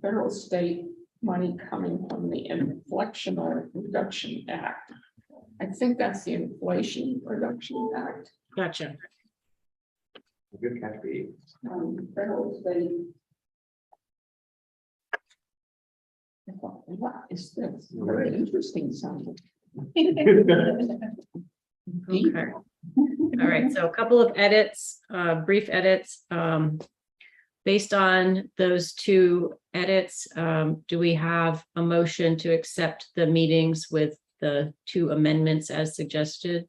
federal state money coming from the Inflation Reduction Act. I think that's the Inflation Reduction Act. Gotcha. Good catch, B. Federal state. I thought, what is this? Very interesting sounding. Okay. All right, so a couple of edits, brief edits. Based on those two edits, do we have a motion to accept the meetings with the two amendments as suggested?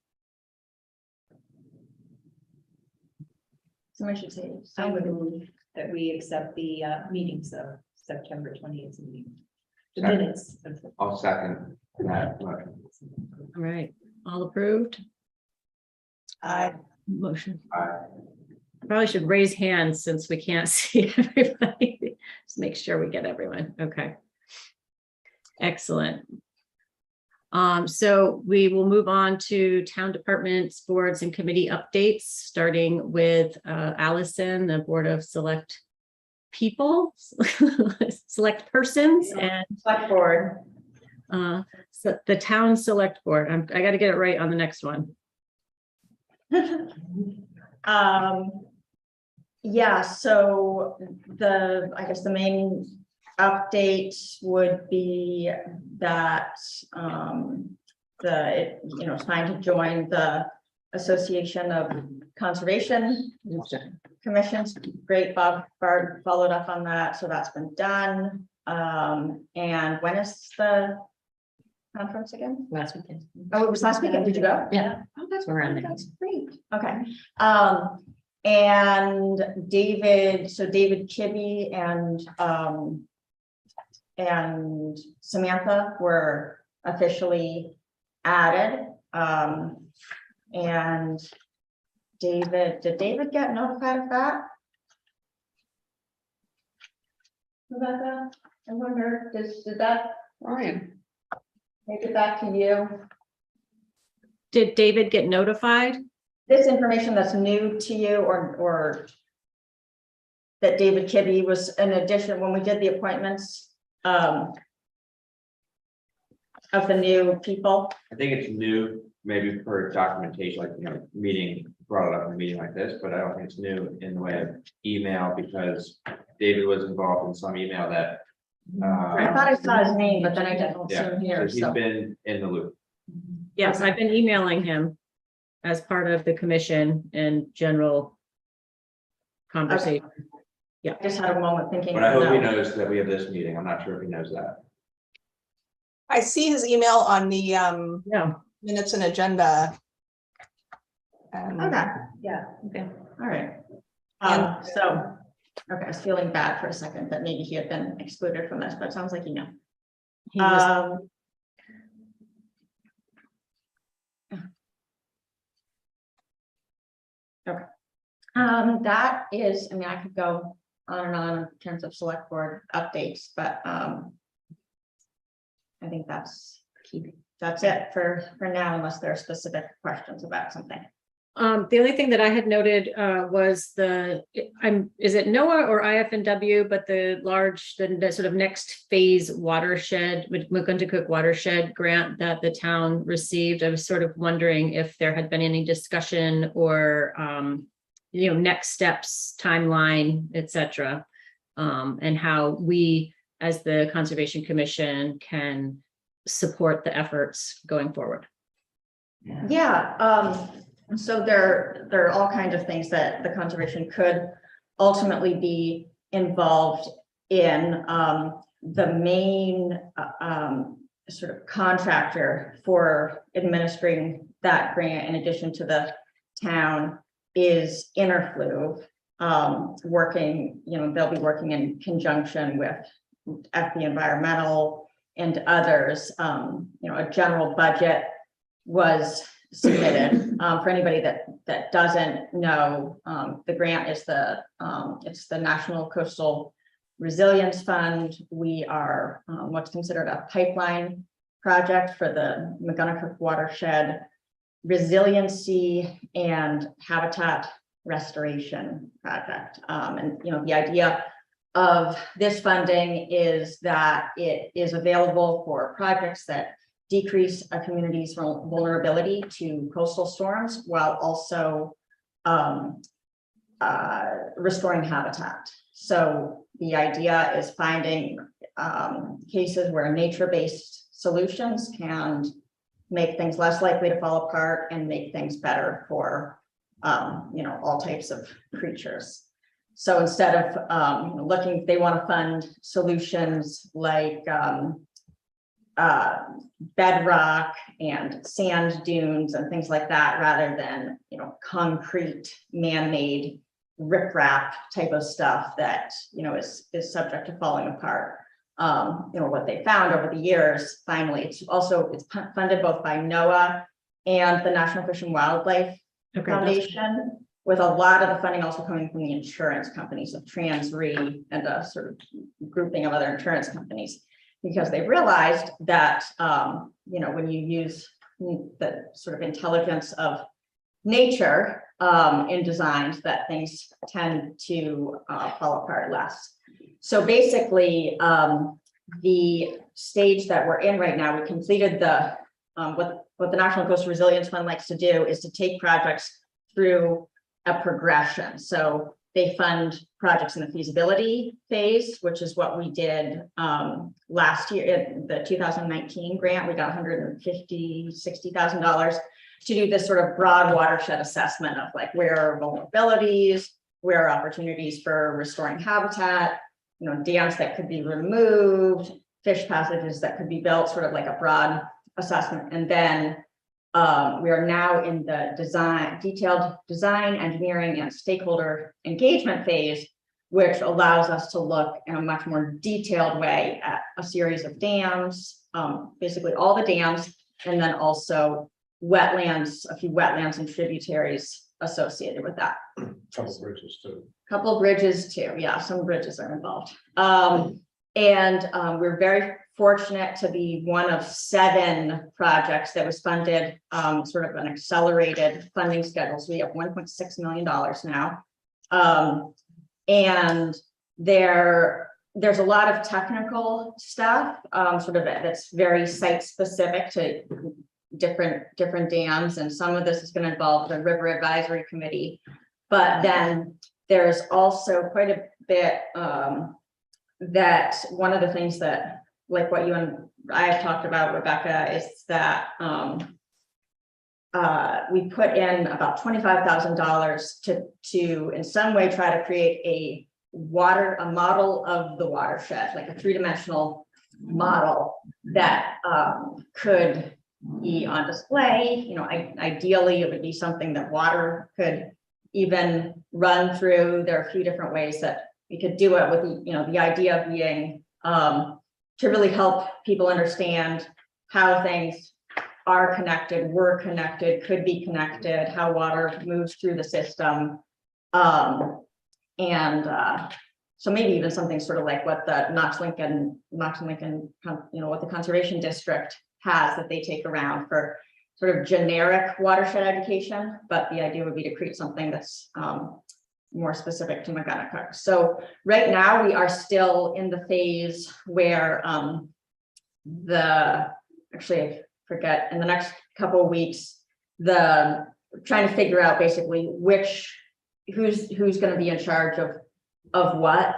So I should say, I would move that we accept the meetings of September 20th meeting. The Second. minutes. I'll second that motion. All right, all approved? I Motion. Aye. Probably should raise hands since we can't see everybody. Just make sure we get everyone. Okay. Excellent. So we will move on to town departments, boards and committee updates, starting with Allison, the Board of Select People, Select Persons, and select board. so the Town Select Board. I got to get it right on the next one. Yeah, so I guess the main update would be that it's time to join the Association of Conservation Commissions. Great, Bob Bard followed up on that, so that's been done. And when is the conference again? Last weekend. Oh, it was last weekend. Did you go? Yeah. Oh, that's Around there. That's great. Okay. And David Kibbe and Samantha were officially added. And did David get notified of that? Rebecca, I wonder, did that, Ryan, make it back to you? Did David get notified? This information that's new to you, or that David Kibbe was in addition when we did the appointments of the new people. I think it's new, maybe for documentation, like, meeting, brought it up in a meeting like this, but I don't think it's new in the way of email, because David was involved in some email that. I thought I saw his name, but then I didn't see Yeah, him so here, he's so. been in the loop. Yes, I've been emailing him as part of the commission and general conversation. I just had a moment thinking. But I hope he no. knows that we have this meeting. I'm not sure if he knows that. I see his email on the Yeah, minutes and agenda. Okay, yeah, okay, all right. So, okay, I was feeling bad for a second that maybe he had been excluded from this, but it sounds like you know. he was, Okay. That is, I mean, I could go on and on in terms of select board updates, but I think that's it for now, unless there are specific questions about something. the only thing that I had noted was is it NOAA or IFNW, but the sort of next phase watershed, McGuntacook watershed grant that the town received. I was sort of wondering if there had been any discussion or next steps, timeline, etc., and how we as the Conservation Commission can support the efforts going forward. Yeah, so there are all kinds of things that the conservation could ultimately be involved in. The main sort of contractor for administering that grant, in addition to the town, is Interflu, working, they'll be working in conjunction with FB Environmental and others. A general budget was submitted. For anybody that doesn't know, the grant is it's the National Coastal Resilience Fund. We are what's considered a pipeline project for the McGuntacook watershed resiliency and habitat restoration project. And the idea of this funding is that it is available for projects that decrease a community's vulnerability to coastal storms while also restoring habitat. So the idea is finding cases where nature-based solutions can make things less likely to fall apart and make things better for all types of creatures. So instead of looking, they want to fund solutions like bedrock and sand dunes and things like that, rather than concrete man-made riprap type of stuff that is subject to falling apart. What they found over the years, finally, it's funded both by NOAA and the National Fish and Wildlife Foundation, with a lot of the funding also coming from the insurance companies of TransRe and a sort of grouping of other insurance companies, because they realized that when you use the sort of intelligence of nature in designs, that things tend to fall apart less. So basically, the stage that we're in right now, we completed the what the National Coastal Resilience Fund likes to do is to take projects through a progression. So they fund projects in the feasibility phase, which is what we did last year in the 2019 grant. We got $160,000 to do this sort of broad watershed assessment of like where are vulnerabilities, where are opportunities for restoring habitat, dams that could be removed, fish passages that could be built, sort of like a broad assessment. And then we are now in the detailed design, engineering, and stakeholder engagement phase, which allows us to look in a much more detailed way at a series of dams, basically all the dams, and then also wetlands, a few wetlands and tributaries associated with that. Couple bridges too. Couple bridges too. Yeah, some bridges are involved. We're very fortunate to be one of 7 projects that was funded sort of an accelerated funding schedule. So we have $1.6 million now. And there's a lot of technical stuff sort of that's very site specific to different dams. And some of this is going to involve the River Advisory Committee. But then there's also quite a bit that one of the things that, like what you and I have talked about, Rebecca, is that we put in about $25,000 to in some way try to create a model of the watershed, like a 3-dimensional model that could be on display. Ideally it would be something that water could even run through. There are a few different ways that we could do it, with the idea being to really help people understand how things are connected, were connected, could be connected, how water moves through the system. So maybe even something sort of like what the Knox-Lincoln, what the Conservation District has that they take around for sort of generic watershed education. But the idea would be to create something that's more specific to McGonagall. So right now we are still in the phase where actually I forget, in the next couple of weeks, trying to figure out basically who's going to be in charge of what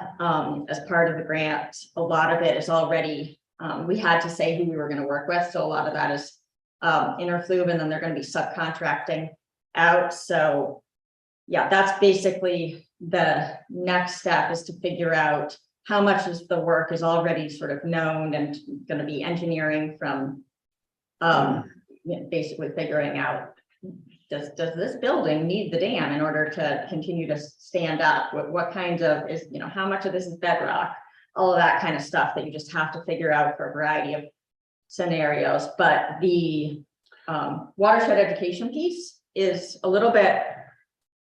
as part of the grant. A lot of it is already, we had to say who we were going to work with. So a lot of that is interfluve, and then they're going to be subcontracting out. So yeah, that's basically the next step, is to figure out how much of the work is already sort of known and going to be engineering from basically figuring out, does this building need the dam in order to continue to stand up? What kind of how much of this is bedrock? All of that kind of stuff that you just have to figure out for a variety of scenarios. But the watershed education piece is a little bit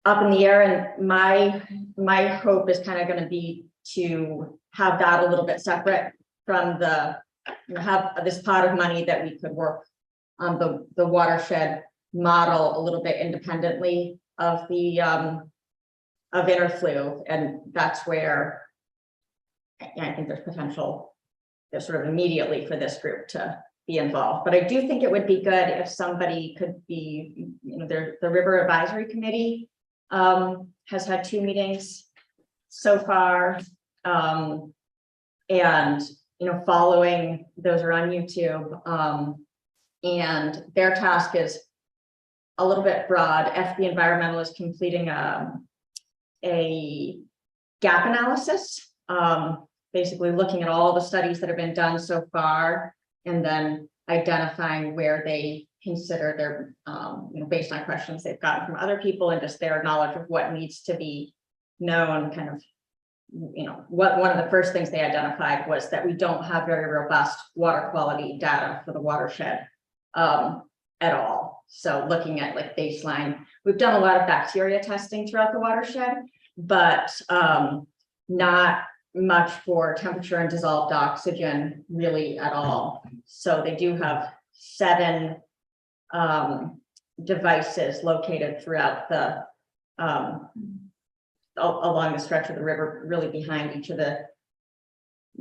up in the air, and my hope is kind of going to be to have that a little bit separate from have this pot of money that we could work on the watershed model a little bit independently of the of interfluve. And that's where I think there's potential, there's sort of immediately for this group to be involved. But I do think it would be good if somebody could be, the River Advisory Committee has had 2 meetings so far. And, following, those are on YouTube. And their task is a little bit broad. FB Environmental is completing a gap analysis, basically looking at all the studies that have been done so far, and then identifying where they consider their, based on questions they've gotten from other people and just their knowledge of what needs to be known, kind of, what one of the first things they identified was that we don't have very robust water quality data for the watershed at all. So looking at like baseline, we've done a lot of bacteria testing throughout the watershed, but not much for temperature and dissolved oxygen really at all. So they do have 7 devices located throughout the along the stretch of the river, really behind each of the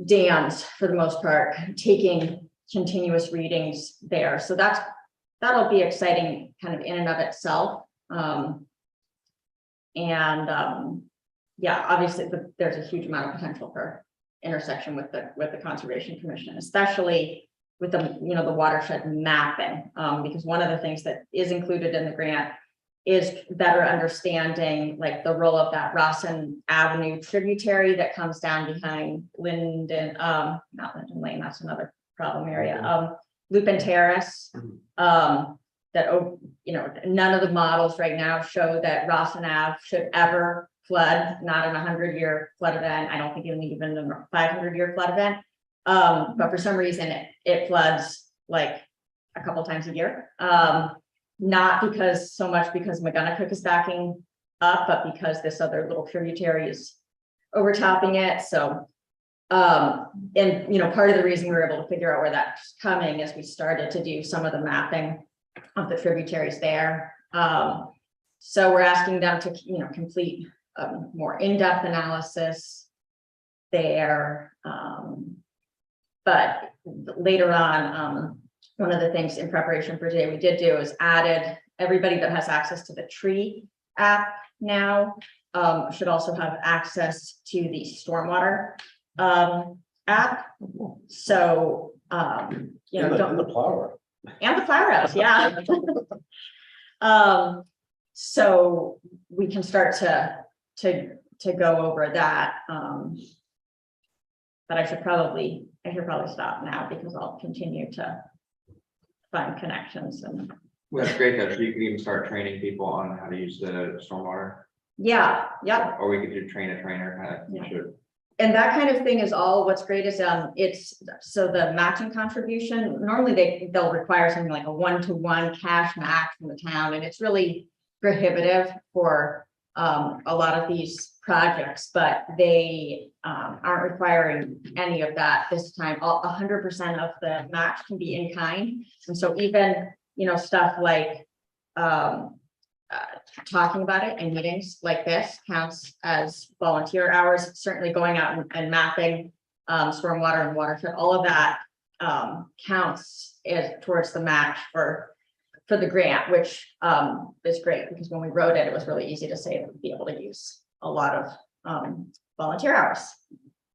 dams for the most part, taking continuous readings there. So that'll be exciting kind of in and of itself. Yeah, obviously there's a huge amount of potential for intersection with the Conservation Commission, especially with the the watershed mapping, because one of the things that is included in the grant is better understanding like the role of that Rossin Avenue tributary that comes down behind Linden, not Linden Lane, that's another problem area, Lupin Terrace, that, none of the models right now show that Rossin Ave should ever flood, not in a 100-year flood event. I don't think even in a 500-year flood event. But for some reason it floods like a couple times a year. Not so much because McGonagall is backing up, but because this other little tributary is overtopping it. So, and part of the reason we were able to figure out where that's coming is we started to do some of the mapping of the tributaries there. So we're asking them to, complete more in-depth analysis there. But later on, one of the things in preparation for today we did do is added everybody that has access to the tree app now should also have access to the stormwater app. So And the plow. and the fire house, yeah. So we can start to go over that. But I should probably stop now because I'll continue to find connections and Well, that's great, though. So you could even start training people on how to use the stormwater, yeah. or we could do train a trainer kind of. Yeah. Should. And that kind of thing is all, what's great is it's, so the matching contribution, normally they'll require something like a 1-to-1 cash match from the town, and it's really prohibitive for a lot of these projects, but they aren't requiring any of that this time. 100% of the match can be in kind. And so even, stuff like talking about it in meetings like this counts as volunteer hours. Certainly going out and mapping stormwater and watershed, all of that counts towards the match for the grant, which is great because when we wrote it, it was really easy to say that we'd be able to use a lot of volunteer hours.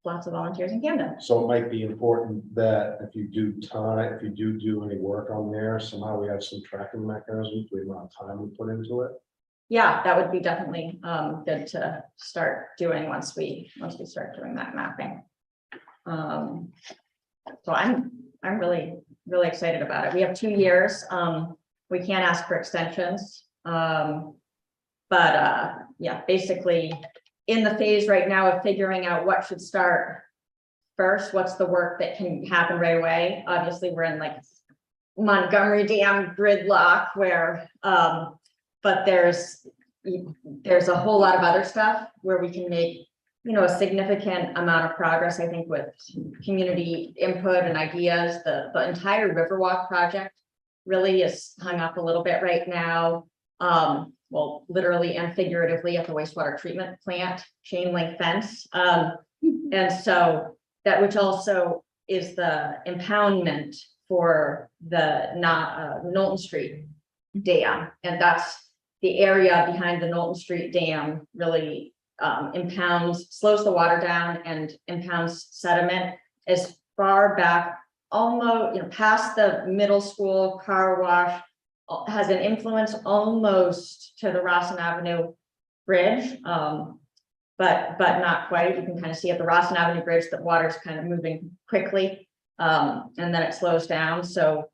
Lots of volunteers in Camden. So it might be important that if you do any work on there, somehow we have some tracking mechanisms, the amount of time we put into it. Yeah, that would be definitely good to start doing once we start doing that mapping. So I'm really excited about it. We have 2 years. We can't ask for extensions. But yeah, basically in the phase right now of figuring out what should start first, what's the work that can happen right away. Obviously, we're in like Montgomery Dam gridlock where, but there's a whole lot of other stuff where we can make, a significant amount of progress, I think, with community input and ideas. The entire Riverwalk project really is hung up a little bit right now. Well, literally and figuratively at the wastewater treatment plant chain link fence. And so that which also is the impoundment for the Knowlton Street Dam. And that's the area behind the Knowlton Street Dam really slows the water down and impounds sediment as far back, almost, past the middle school car wash, has an influence almost to the Rossin Avenue Bridge, but not quite. You can kind of see at the Rossin Avenue Bridge that water's kind of moving quickly, and then it slows down. So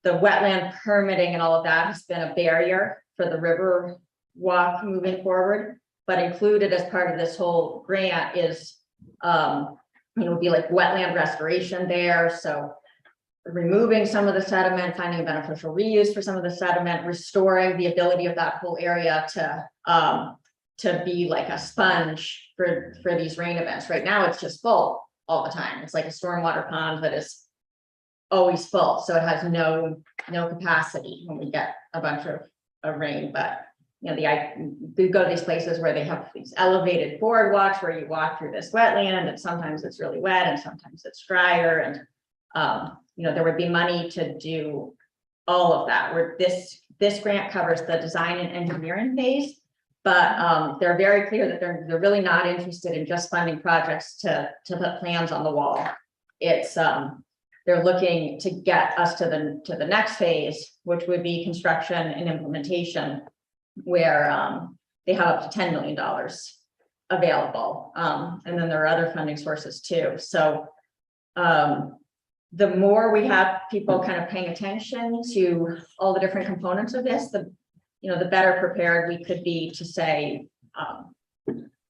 the wetland permitting and all of that has been a barrier for the river walk moving forward. But included as part of this whole grant is, would be like wetland restoration there. So removing some of the sediment, finding a beneficial reuse for some of the sediment, restoring the ability of that whole area to be like a sponge for these rain events. Right now, it's just full all the time. It's like a stormwater pond that is always full. So it has no capacity when we get a bunch of rain. But we go to these places where they have these elevated boardwalks where you walk through this wetland, and sometimes it's really wet and sometimes it's drier. And there would be money to do all of that, where this grant covers the design and engineering phase. But they're very clear that they're really not interested in just funding projects to put plans on the wall. It's they're looking to get us to the next phase, which would be construction and implementation, where they have up to $10 million available. And then there are other funding sources too. So the more we have people kind of paying attention to all the different components of this, the better prepared we could be to say,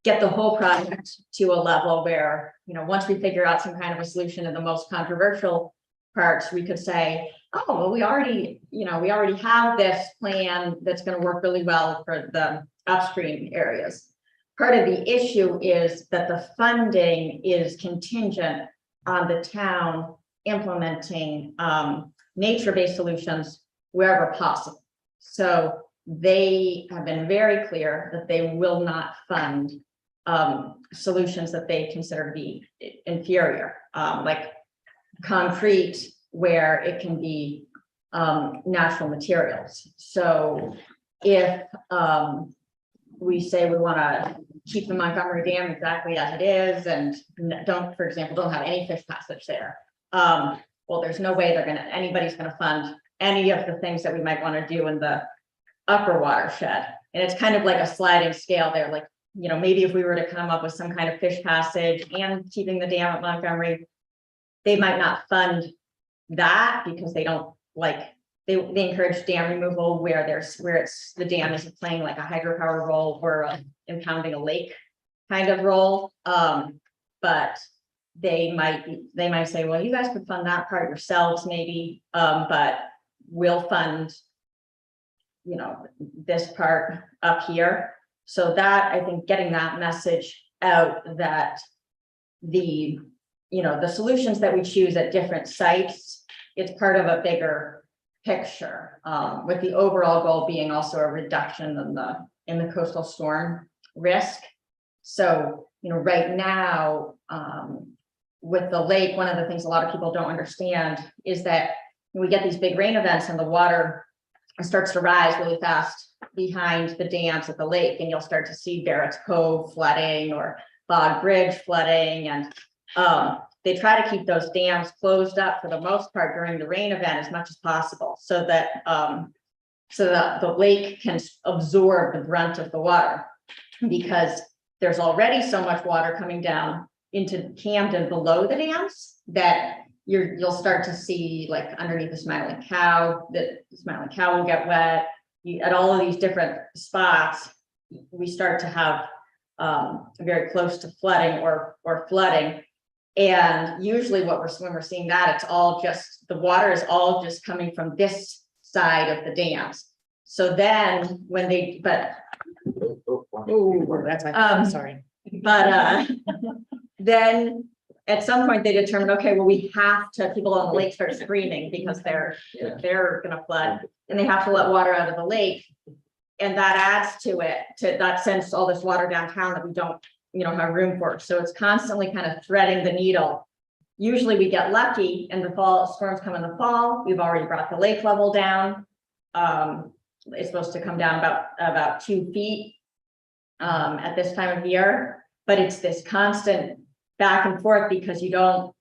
get the whole project to a level where, once we figure out some kind of a solution in the most controversial parts, we could say, oh, well, we already have this plan that's going to work really well for the upstream areas. Part of the issue is that the funding is contingent on the town implementing nature-based solutions wherever possible. So they have been very clear that they will not fund solutions that they consider to be inferior, like concrete, where it can be natural materials. So if we say we want to keep the Montgomery Dam exactly as it is and for example, don't have any fish passage there, well, there's no way anybody's going to fund any of the things that we might want to do in the upper watershed. And it's kind of like a sliding scale there. Like, maybe if we were to come up with some kind of fish passage and keeping the dam at Montgomery, they might not fund that because they don't they encourage dam removal where the dam is playing like a hydropower role or impounding a lake kind of role. But they might say, well, you guys could fund that part yourselves maybe, but we'll fund this part up here. So that, I think, getting that message out that the solutions that we choose at different sites, it's part of a bigger picture, with the overall goal being also a reduction in the coastal storm risk. So, right now, with the lake, one of the things a lot of people don't understand is that we get these big rain events and the water starts to rise really fast behind the dams at the lake, and you'll start to see Barrett's Cove flooding or Bog Bridge flooding. And they try to keep those dams closed up for the most part during the rain event as much as possible, so that the lake can absorb the brunt of the water, because there's already so much water coming down into Camden below the dams that you'll start to see, like underneath the Smiling Cow, the Smiling Cow will get wet. At all of these different spots, we start to have very close to flooding or flooding. And usually when we're seeing that, it's all just, the water is all just coming from this side of the dams. So then when Oh, that's my, sorry. But then at some point they determined, okay, well, we have to, people on the lake start screaming because they're gonna flood, and they have to let water out of the lake. And that adds to it, that sends all this water downtown that we don't have room for. So it's constantly kind of threading the needle usually we get lucky and the fall, storms come in the fall, we've already brought the lake level down. It's supposed to come down about 2 feet at this time of year, but it's this constant back and forth because the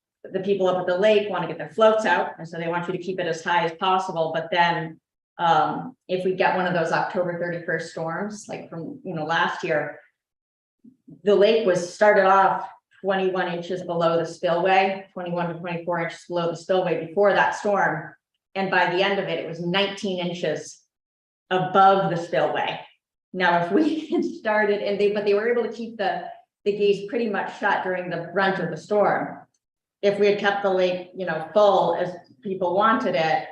people up at the lake want to get their floats out, and so they want you to keep it as high as possible, but then if we get one of those October 31st storms, like from, last year, the lake started off 21 inches below the spillway, 21 to 24 inches below the spillway before that storm. And by the end of it, it was 19 inches above the spillway. Now, if we had started, but they were able to keep the gates pretty much shut during the brunt of the storm. If we had kept the lake, full as people wanted it,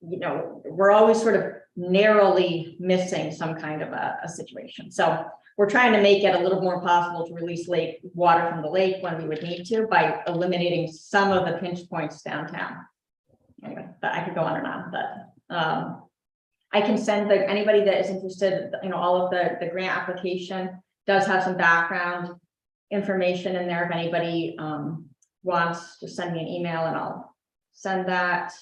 we're always sort of narrowly missing some kind of a situation. So we're trying to make it a little more possible to release lake water from the lake when we would need to by eliminating some of the pinch points downtown. Anyway, but I could go on and on, but I can send anybody that is interested, all of the grant application does have some background information in there. If anybody wants to send me an email and I'll send that.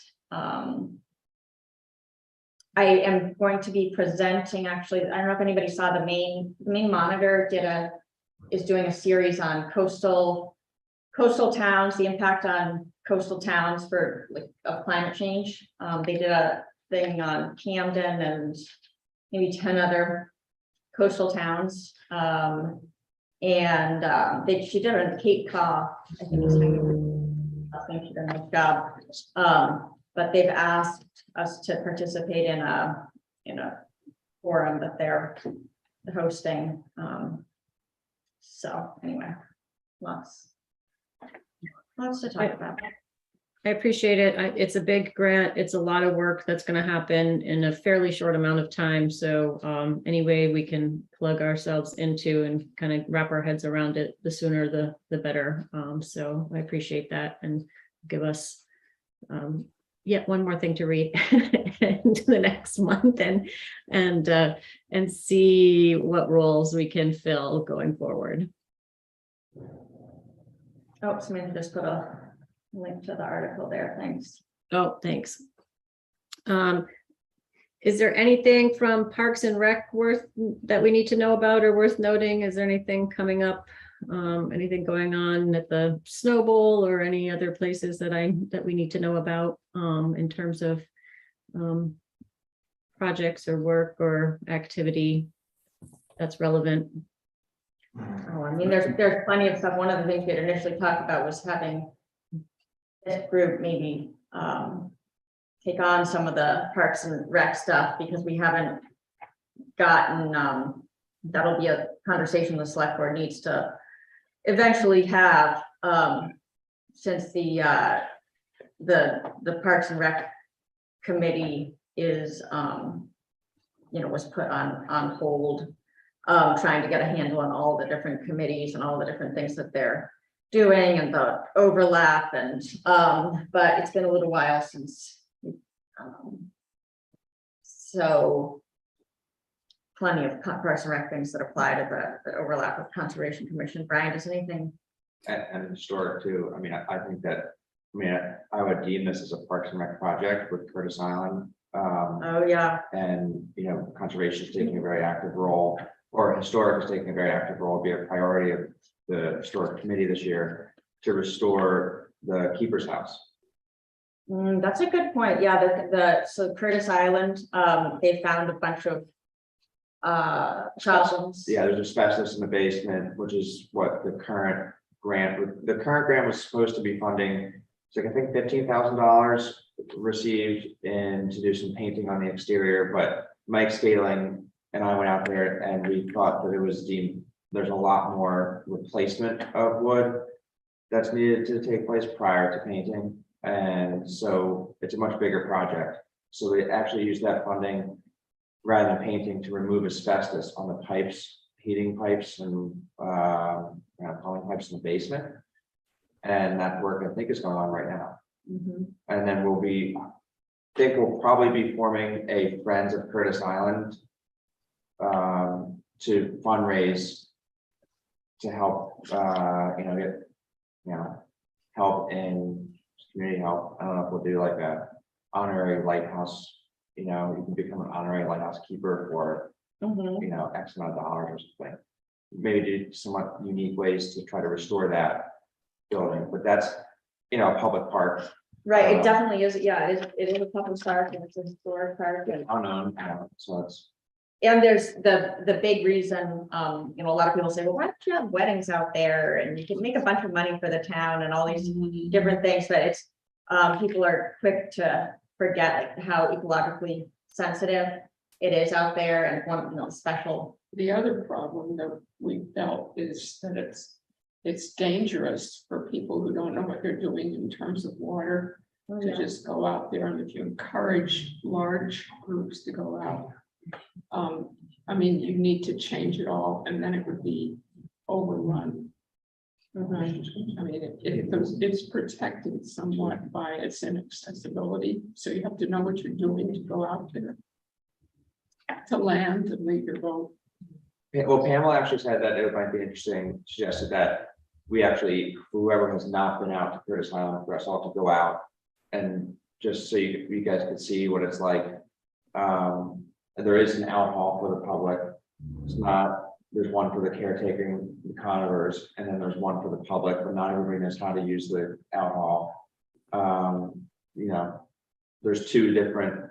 I am going to be presenting, actually, I don't know if anybody saw the main monitor is doing a series on coastal towns, the impact on coastal towns of climate change. They did a thing on Camden and maybe 10 other coastal towns. She did it on Cape Cod. I think she did a nice job. But they've asked us to participate in a forum that they're hosting. So anyway, lots to talk about. I appreciate it. It's a big grant. It's a lot of work that's going to happen in a fairly short amount of time. So any way we can plug ourselves into and kind of wrap our heads around it, the sooner the better. So I appreciate that, and give us yet one more thing to read into the next month and see what roles we can fill going forward. Oh, somebody just put a link to the article there. Thanks. Oh, thanks. Is there anything from Parks and Rec that we need to know about or worth noting? Is there anything coming up? Anything going on at the Snow Bowl or any other places that we need to know about in terms of projects or work or activity that's relevant? Oh, I mean, there's plenty of stuff. One of the things we had initially talked about was having this group maybe take on some of the Parks and Rec stuff, because we haven't gotten, that'll be a conversation the select board needs to eventually have, since the Parks and Rec committee is, was put on hold, trying to get a handle on all the different committees and all the different things that they're doing and the overlap, and but it's been a little while since, so plenty of Parks and Rec things that apply to the overlap with Conservation Commission. Brian, does anything? And historic too. I mean, I think that, I would deem this as a Parks and Rec project with Curtis Island. Oh, yeah. And, conservation is taking a very active role, or historic is taking a very active role, be a priority of the historic committee this year to restore the Keeper's House. That's a good point. Yeah, so Curtis Island, they found a bunch of problems. Yeah, there's asbestos in the basement, which is what the current grant was supposed to be funding. It's like, I think $15,000 received to do some painting on the exterior, but Mike Scaling and I went out there and we thought that it was deemed there's a lot more replacement of wood that's needed to take place prior to painting. And so it's a much bigger project. So they actually used that funding rather than painting to remove asbestos on the pipes, heating pipes and plumbing pipes in the basement. And that work, I think, is going on right now. Mm-hmm. And then we'll probably be forming a Friends of Curtis Island to fundraise to help, get you know, help in community help. I don't know if we'll do like a honorary lighthouse, you know, you can become an honorary lighthouse keeper for, Mhm. you know, X amount of dollars or something. Maybe do somewhat unique ways to try to restore that building, but that's, you know, a public park. Right, it definitely is, yeah, it is a public park and it's a historic park and. Unknown, so it's, And there's the big reason, you know, a lot of people say, well, why don't you have weddings out there and you can make a bunch of money for the town and all these different things, but it's, people are quick to forget like how ecologically sensitive it is out there and one, you know, special. The other problem that we felt is that it's dangerous for people who don't know what they're doing in terms of water to just go out there. And if you encourage large groups to go out, I mean, you need to change it all and then it would be overrun. Mhm. I mean, it's protected somewhat by its inaccessibility, so you have to know what you're doing to go out there. To land and leave your boat. well, Pamela actually said that it might be interesting, suggested that we actually, whoever has not been out to Curtis Island, for us all to go out and just so you guys could see what it's like. There is an out hall for the public. It's not, there's one for the caretaking, the conifers, and then there's one for the public, but not everybody knows how to use the out hall. You know, there's two different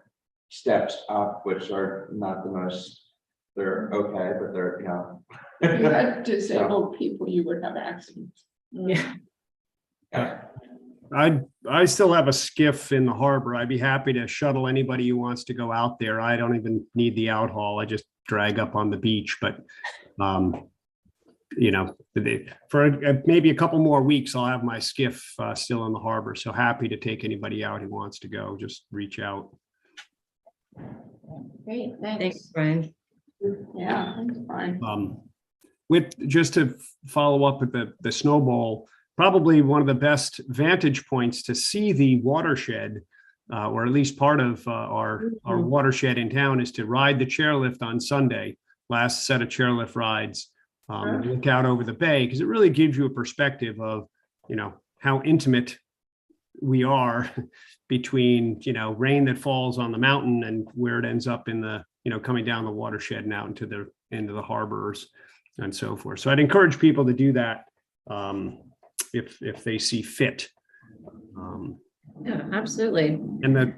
steps up, which are not the most, they're okay, but they're, you know. If you had disabled people, you would have accidents. Yeah. Yeah. I still have a skiff in the harbor. I'd be happy to shuttle anybody who wants to go out there. I don't even need the out haul. I just drag up on the beach, but you know, for maybe a couple more weeks, I'll have my skiff still in the harbor. So happy to take anybody out who wants to go. Just reach out. Great, Thanks, thanks. Brian. Yeah, that's fine. With just to follow up with the snowball, probably one of the best vantage points to see the watershed, or at least part of our watershed in town, is to ride the chairlift on Sunday. Last set of chairlift rides, look out over the bay, because it really gives you a perspective of, you know, how intimate we are between, you know, rain that falls on the mountain and where it ends up in the, you know, coming down the watershed and out into the harbors and so forth. So I'd encourage people to do that if they see fit. Yeah, absolutely. And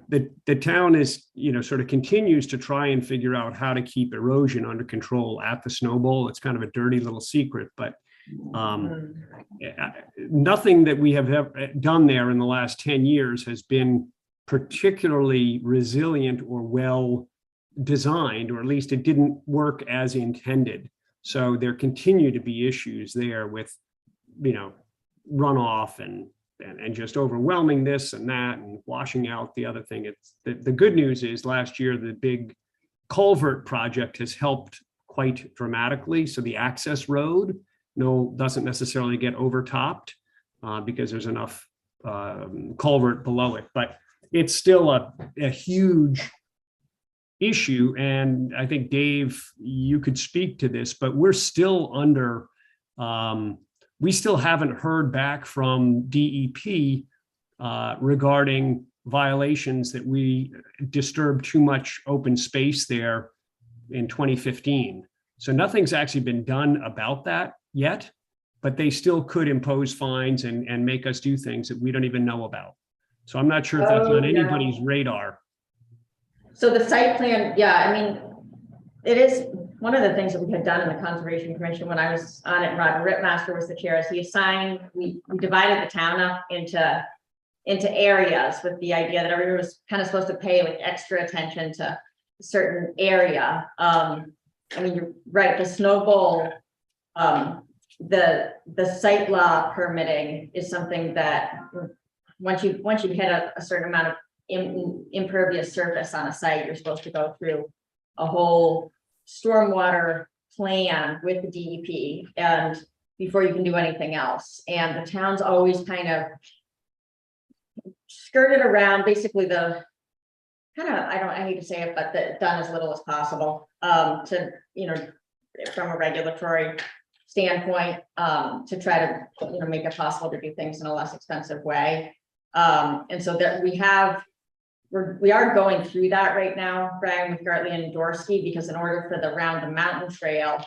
the town is, you know, sort of continues to try and figure out how to keep erosion under control at the Snow Bowl. It's kind of a dirty little secret, but nothing that we have ever done there in the last 10 years has been particularly resilient or well designed, or at least it didn't work as intended. So there continue to be issues there with, you know, runoff and just overwhelming this and that and washing out the other thing. It's the good news is last year, the big culvert project has helped quite dramatically. So the access road doesn't necessarily get overtopped because there's enough culvert below it, but it's still a huge issue. And I think, Dave, you could speak to this, but we're still under, we still haven't heard back from DEP regarding violations that we disturbed too much open space there in 2015. So nothing's actually been done about that yet, but they still could impose fines and make us do things that we don't even know about. So I'm not sure if that's on anybody's radar. So the site plan, yeah, I mean, it is one of the things that we had done in the Conservation Commission when I was on it, and Roger Rittmaster was the chair, is we divided the town up into areas with the idea that everyone was kind of supposed to pay like extra attention to a certain area. I mean, you're right, the Snow Bowl, the site law permitting is something that once you hit a certain amount of impervious surface on a site, you're supposed to go through a whole stormwater plan with the DEP and before you can do anything else. And the town's always kind of skirted around basically the kind of, I hate to say it, but done as little as possible to, you know, from a regulatory standpoint, to try to, make it possible to do things in a less expensive way. And so that we are going through that right now, Brian, with Gartley and Dorsey, because in order for the Round the Mountain Trail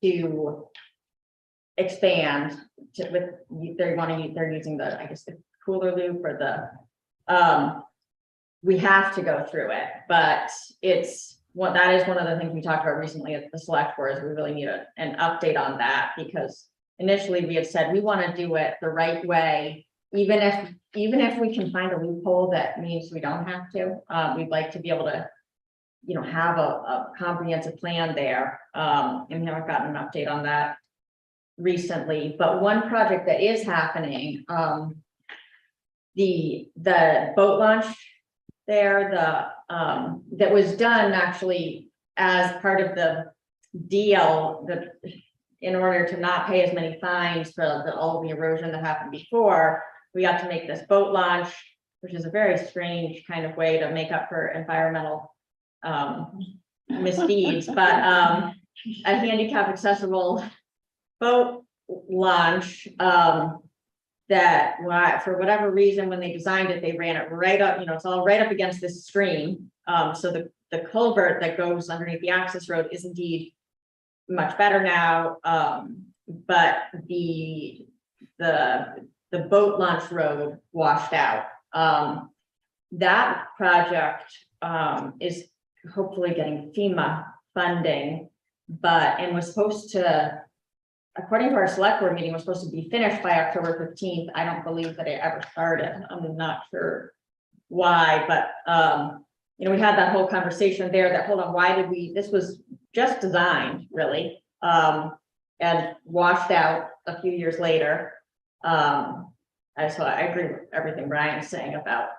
to expand they're using the, I guess, the cooler loop or the, we have to go through it, but that is one of the things we talked about recently at the select board, is we really need an update on that, because initially we had said we want to do it the right way, even if we can find a loophole that means we don't have to. We'd like to be able to, have a comprehensive plan there, and we haven't gotten an update on that recently. But one project that is happening, the boat launch there, that was done actually as part of the deal, that in order to not pay as many fines for all the erosion that happened before, we got to make this boat launch, which is a very strange kind of way to make up for environmental misdeeds, but a handicap accessible boat launch, that for whatever reason, when they designed it, they ran it right up, it's all right up against this stream. So the culvert that goes underneath the access road is indeed much better now. But the boat launch road washed out. That project is hopefully getting FEMA funding, and was supposed to, according to our select board meeting, was supposed to be finished by October 15th. I don't believe that it ever started. I'm not sure why, but we had that whole conversation there that, hold on, why did this was just designed really, and washed out a few years later. So I agree with everything Brian's saying about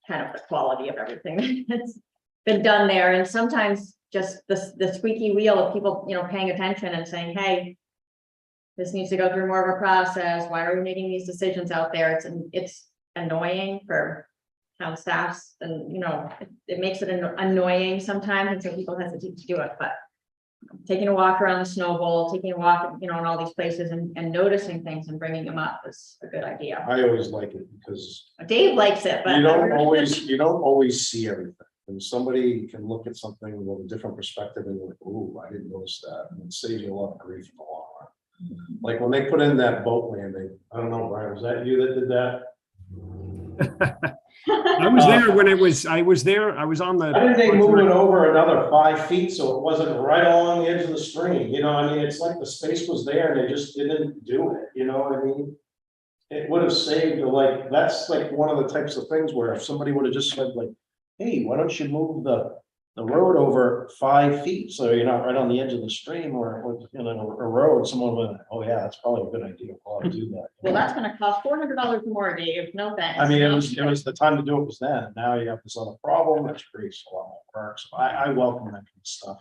kind of the quality of everything that's been done there. And sometimes just the squeaky wheel of people, paying attention and saying, hey, this needs to go through more of a process. Why are we making these decisions out there? It's annoying for town staffs, and it makes it annoying sometimes, and so people hesitate to do it. But taking a walk around the snow bowl, taking a walk, in all these places, and noticing things and bringing them up is a good idea. I always like it because Dave likes it, but you don't always see everything. And somebody can look at something with a different perspective and you're like, oh, I didn't notice that. And it saves you a lot of grief in the long run. Like when they put in that boat landing, I don't know, Brian, was that you that did that? I was there when I was there. I was on the. Why did they move it over another 5 feet so it wasn't right along the edge of the stream? It's like the space was there and they just didn't do it. You know what I mean? It would have saved, that's like one of the types of things where if somebody would have just said like, hey, why don't you move the road over 5 feet so you're not right on the edge of the stream or a road, someone would, oh yeah, that's probably a good idea. I'll do that. well, that's going to cost $400 more, Dave. No thanks. I mean, it was the time to do it was then. Now you have this other problem, which creates a lot more work. So I welcome that kind of stuff.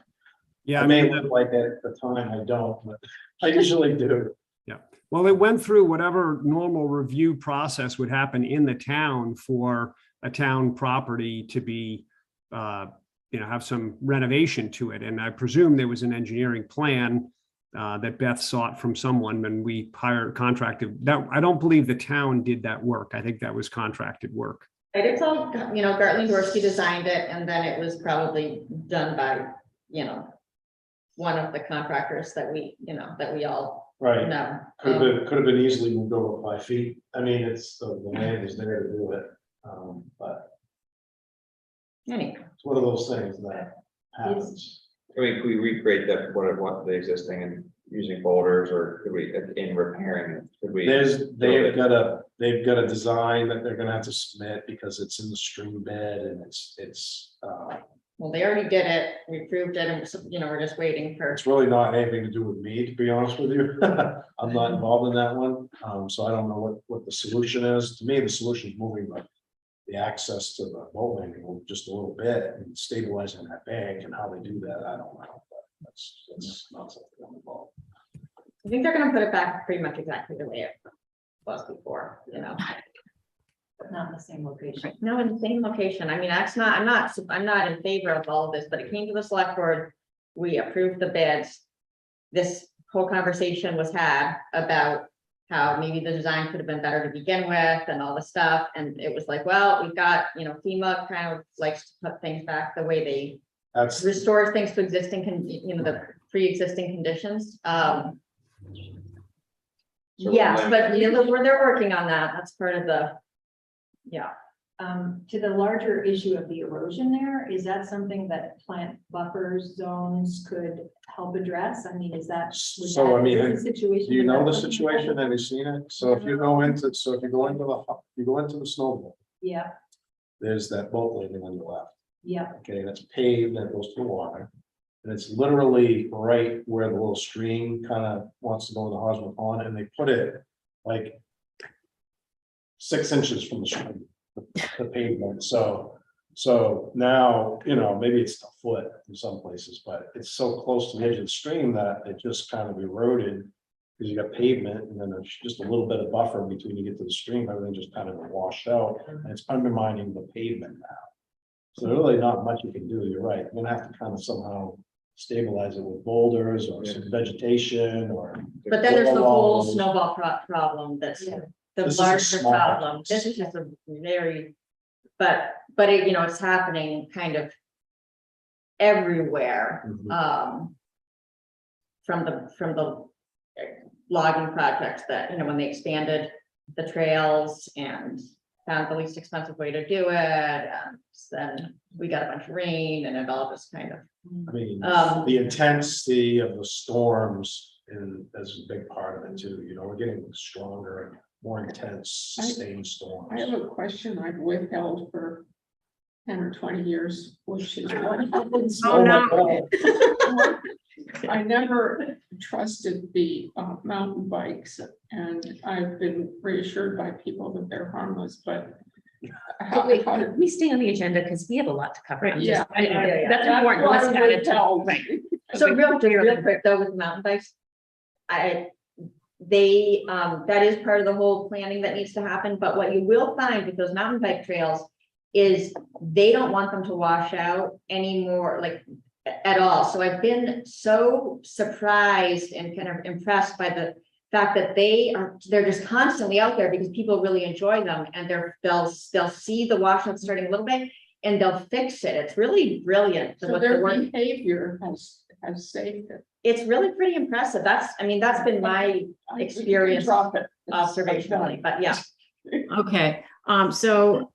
Yeah, I may look like it at the time, I don't, but I usually do. Yeah, well, it went through whatever normal review process would happen in the town for a town property to be, have some renovation to it. And I presume there was an engineering plan that Beth sought from someone, and we contracted that. I don't believe the town did that work. I think that was contracted work. It's all, Gartley and Dorsey designed it, and then it was probably done by, one of the contractors that we all Right. know. Could have been easily moved over 5 feet. I mean, it's the land is there to do it. But Anyway, it's one of those things that happens. I mean, could we recreate that, what the existing and using boulders, or could we, in repairing it, could we? They've got a design that they're gonna have to submit because it's in the stream bed and it's well, they already did it. We proved it, and we're just waiting for. it's really not anything to do with me, to be honest with you. I'm not involved in that one. So I don't know what the solution is. To me, the solution is moving the access to the boat landing just a little bit and stabilizing that bank, and how they do that, I don't know. But that's not something I'm involved. I think they're going to put it back pretty much exactly the way it was before, But not in the same location. No, in the same location. I mean, I'm not in favor of all of this, but it came to the select board. We approved the bids. This whole conversation was had about how maybe the design could have been better to begin with and all this stuff. And it was like, well, we've got, FEMA kind of likes to put things back the way they That's, restore things to existing, the pre-existing conditions. So Yes, like- but they're working on that. That's part of the, yeah. To the larger issue of the erosion there, is that something that plant buffers zones could help address? I mean, is that? So, I mean, is the situation? do you know the that- situation? Have you seen it? So if you go into the snow bowl, Yeah, there's that boat landing on the left. yeah, Okay, that's paved and it goes through water. And it's literally right where the little stream kind of wants to go to the Hosmer Pond, and they put it like 6 inches from the stream, the pavement. So now, maybe it's a foot in some places, but it's so close to the edge of the stream that it just kind of eroded. Because you got pavement and then there's just a little bit of buffer between you get to the stream, everything just kind of washed out, and it's undermining the pavement now. So there's really not much you can do, you're right, you're gonna have to kind of somehow stabilize it with boulders or some vegetation or. But then there's the whole walls. snowball problem that's Yeah. the This is a larger small- problem. This is just a very, but it, it's happening kind of everywhere. Mhm. From the logging projects that, when they expanded the trails and found the least expensive way to do it. And then we got a bunch of rain and it all just kind of, I mean, Um, the intensity of the storms is a big part of it too, we're getting stronger and more intense sustained storms. I have a question I've withheld for 10 or 20 years, which is what happens. Oh, my no. God. I never trusted the mountain bikes, and I've been reassured by people that they're harmless, but how Wait, how let me stay on the agenda because we have a lot to cover. I'm Yeah, just- I- yeah. That's important. That's Let's why I add it to- withheld. right. so Okay. real quick though, with mountain bikes. That is part of the whole planning that needs to happen, but what you will find with those mountain bike trails is they don't want them to wash out anymore, like at all. So I've been so surprised and kind of impressed by the fact that they're just constantly out there because people really enjoy them, and they'll see the washout starting a little bit and they'll fix it. It's really brilliant. So what their the work- behavior has saved it. It's really pretty impressive. That's been my I- experience Drop it. observationally, but yeah. Okay, so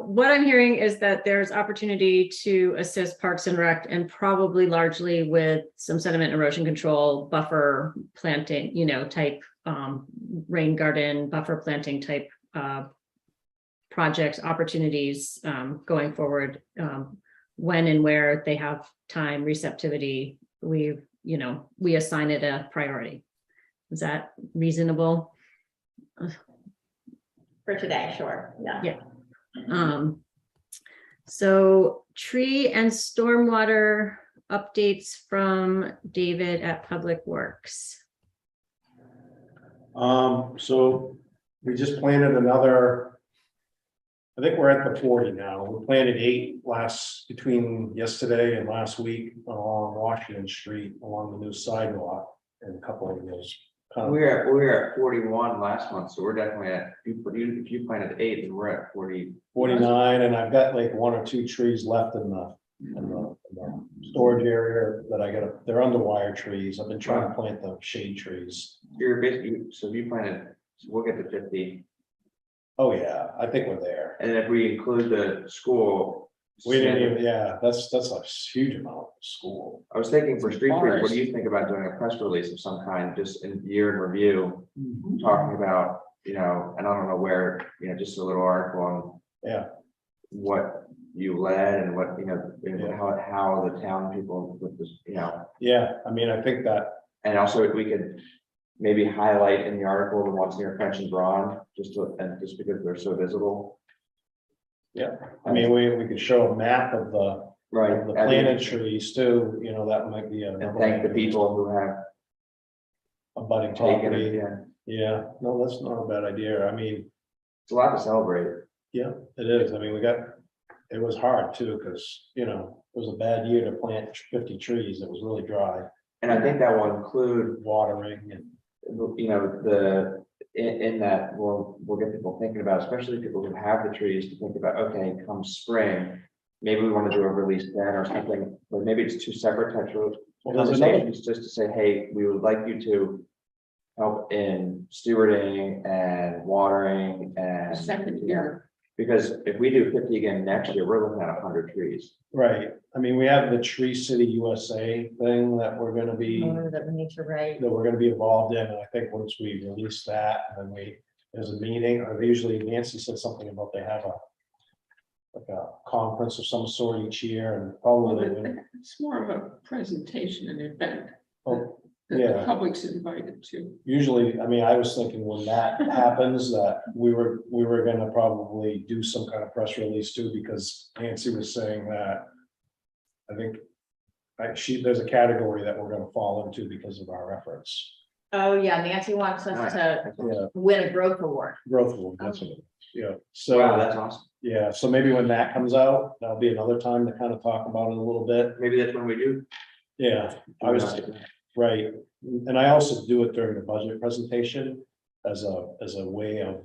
what I'm hearing is that there's opportunity to assist Parks and Rec and probably largely with some sediment erosion control, buffer planting, type, rain garden, buffer planting type, projects, opportunities, going forward, when and where they have time, receptivity, we assign it a priority. Is that reasonable? For today, sure, yeah. So tree and stormwater updates from David at Public Works. So we just planted another. I think we're at the 40 now. We planted 8 between yesterday and last week along Washington Street along the new sidewalk and a couple of those. We're at 41 last month, so we're definitely at, if you planted 8, then we're at 40. 49, and I've got like 1 or 2 trees left in the storage area that they're under wire trees. I've been trying to plant the shade trees. You're basically, so if you planted, so we'll get to 50. Oh, yeah, I think we're there. And if we include the school. We didn't even, that's a huge amount of school. I was thinking for street trees, what Forest. do you think about doing a press release of some kind, just in year in review, talking about, and I don't know where, just a little article on. Yeah. What you led and what, Yeah. how the town people with this, Yeah, I mean, I think that, and also we could maybe highlight in the article the ones near French and Braun, just because they're so visible. yeah, I mean, we could show a map of the Right. planted trees too, that might be a. And thank the people who have Abutting taken it, property. Yeah, no, that's not a bad idea. I mean, it's a lot to celebrate. yeah, it is. I mean, it was hard too, because, it was a bad year to plant 50 trees. It was really dry. And I think that will include, watering and. you know, in that, we'll get people thinking about, especially people who have the trees, to think about, okay, come spring, maybe we want to do a release then or something, but maybe it's two separate types of Well, there's another, conversations, just to say, hey, we would like you to help in stewarding and watering The and. second year, Because if we do 50 again next year, we're looking at 100 trees. right, I mean, we have the Tree City USA thing that we're gonna be, That we need to write. that we're gonna be involved in, and I think once we release that, then there's a meeting, or usually Nancy said something about they have like a conference of some sort each year, and well, probably, it's more of a presentation and event oh, that the yeah. public's invited to. Usually, I mean, I was thinking when that happens, that we were gonna probably do some kind of press release too, because Nancy was saying that. I think, there's a category that we're gonna fall into because of our efforts. Oh, yeah, Nancy wants us to Yeah, win a growth award. growth will, that's what, yeah, so. Wow, that's awesome. Yeah, so maybe when that comes out, that'll be another time to kind of talk about it a little bit. Maybe that's when we do. Yeah, I was, right, and I also do it during the budget presentation as a way of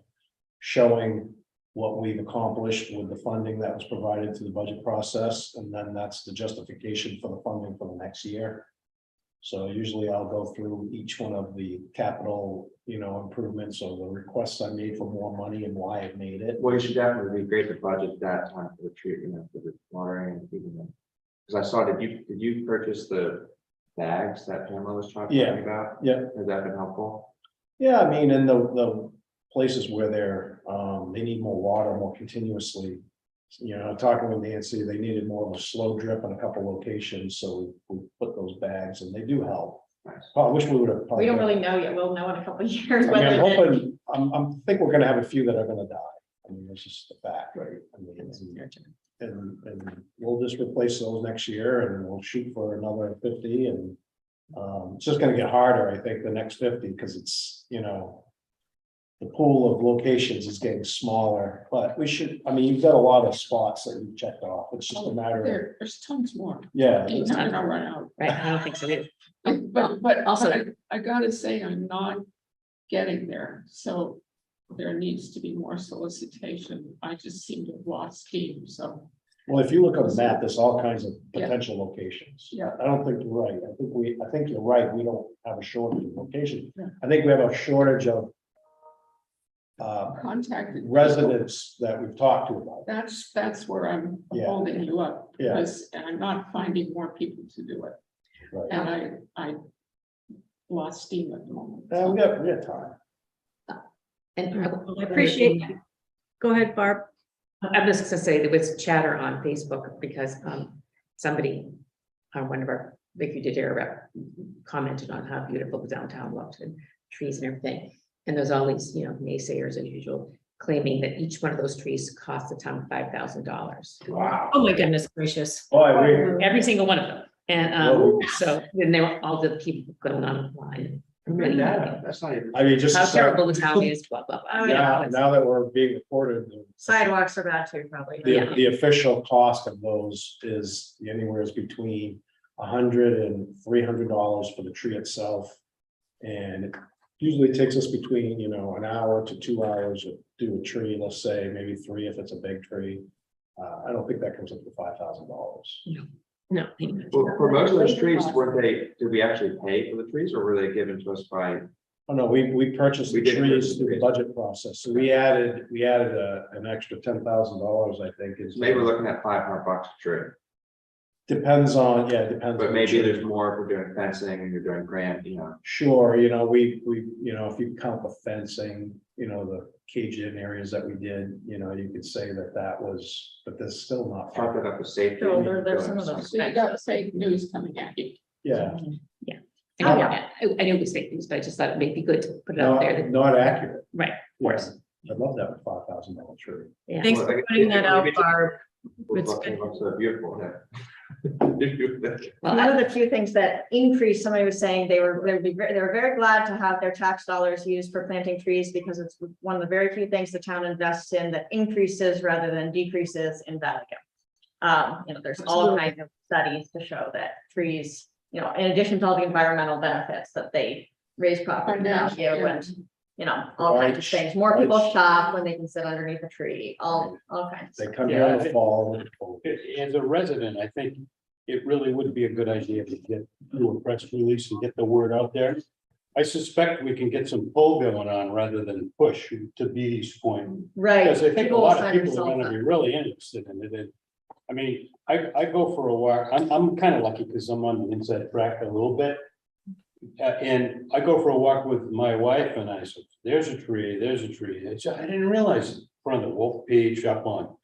showing what we've accomplished with the funding that was provided to the budget process, and then that's the justification for the funding for the next year. So usually I'll go through each one of the capital, improvements or the requests I made for more money and why I made it. Well, you should definitely be great to budget that time for the treatment, for the watering and keeping them. Because I saw, did you purchase the bags that Pamela was talking Yeah. about? Yeah. Has that been helpful? Yeah, I mean, in the places where they need more water more continuously. Talking with Nancy, they needed more of a slow drip in a couple locations, so we put those bags and they do help. Nice. I wish we would have. We don't really know yet. We'll know in a couple of years. I mean, I'm whether hoping, think we're gonna have a few that are gonna die. I mean, it's just a fact, right? I mean, and we'll just replace those next year and we'll shoot for another 50 and it's just gonna get harder, I think, the next 50, because it's, the pool of locations is getting smaller, but I mean, you've got a lot of spots that you've checked off. It's just a matter of, There's tons more. yeah. You're not gonna run out. Right, I don't think so either. But Also- I gotta say, I'm not getting there, so there needs to be more solicitation. I just seem to have lost steam, so. Well, if you look on the map, there's all kinds of Yeah. potential locations. Yeah. I don't think you're right. I think you're right. We don't have a shortage of locations. Yeah. I think we have a shortage of Contacted people. residents that we've talked to about. That's where I'm Yeah. holding you up, Yeah. because I'm not finding more people to do it. Right. And I lost steam at the moment. We got time. And I appreciate, go ahead, Barb. I was just gonna say there was chatter on Facebook because somebody on one of our Vicky Didera rep commented on how beautiful the downtown looked and trees and everything. And there's all these, naysayers as usual, claiming that each one of those trees costs the town $5,000. Wow. Oh, my goodness gracious. Boy, Every single one of them. And Whoa. so then there were all the people going online. Who made that up? That's not even. I mean, just. How to start- terrible the town is, blah, blah, blah. Now that we're being recorded, Sidewalks are bad too, probably. the, the official cost of those is anywhere between $100 and $300 for the tree itself. And it usually takes us between, an hour to 2 hours to do a tree, let's say maybe 3 if it's a big tree. I don't think that comes up to $5,000. No. Well, for most of those trees, did we actually pay for the trees or were they given to us by? Oh, no, we purchased the We did trees purchase through the trees. budget process, so we added an extra $10,000, I think is. Maybe we're looking at $500 a tree, Depends on, depends. but on maybe the tree. there's more if we're doing fencing and you're doing grant, Sure, we, if you count the fencing, the caged in areas that we did, you could say that was, but there's still not. talk about the safety. So there's some of those. So you got fake news coming at you. Yeah, I knew it was fake news, but I just thought it may be good to put it out there. that- not accurate. Right, of course. Yeah, I'd love that with $5,000 tree. Yeah. Thanks Well, for like, putting that out, maybe- Barb. We're It's looking, good. looks so beautiful, yeah. Well, One of the few things that increased, somebody was saying they were very glad to have their tax dollars used for planting trees because it's one of the very few things the town invests in that increases rather than decreases in value. There's all kinds of studies to show that trees you know, in addition to all the environmental benefits that they raise property Financial, value yeah. and, you know, all kinds of things. More people shop when they can sit underneath a tree, all kinds. They come here in the fall. As a resident, I think it really would be a good idea to do a press release and get the word out there. I suspect we can get some pull going on rather than push, to Beatty's point. Right. Because I think a People lot of sign people are themselves gonna up. be really interested in it. And, I mean, I go for a walk. I'm kind of lucky because I'm on the inside track a little bit. And I go for a walk with my wife and I said, there's a tree, there's a tree. I didn't realize in front of the Wolf Peach up on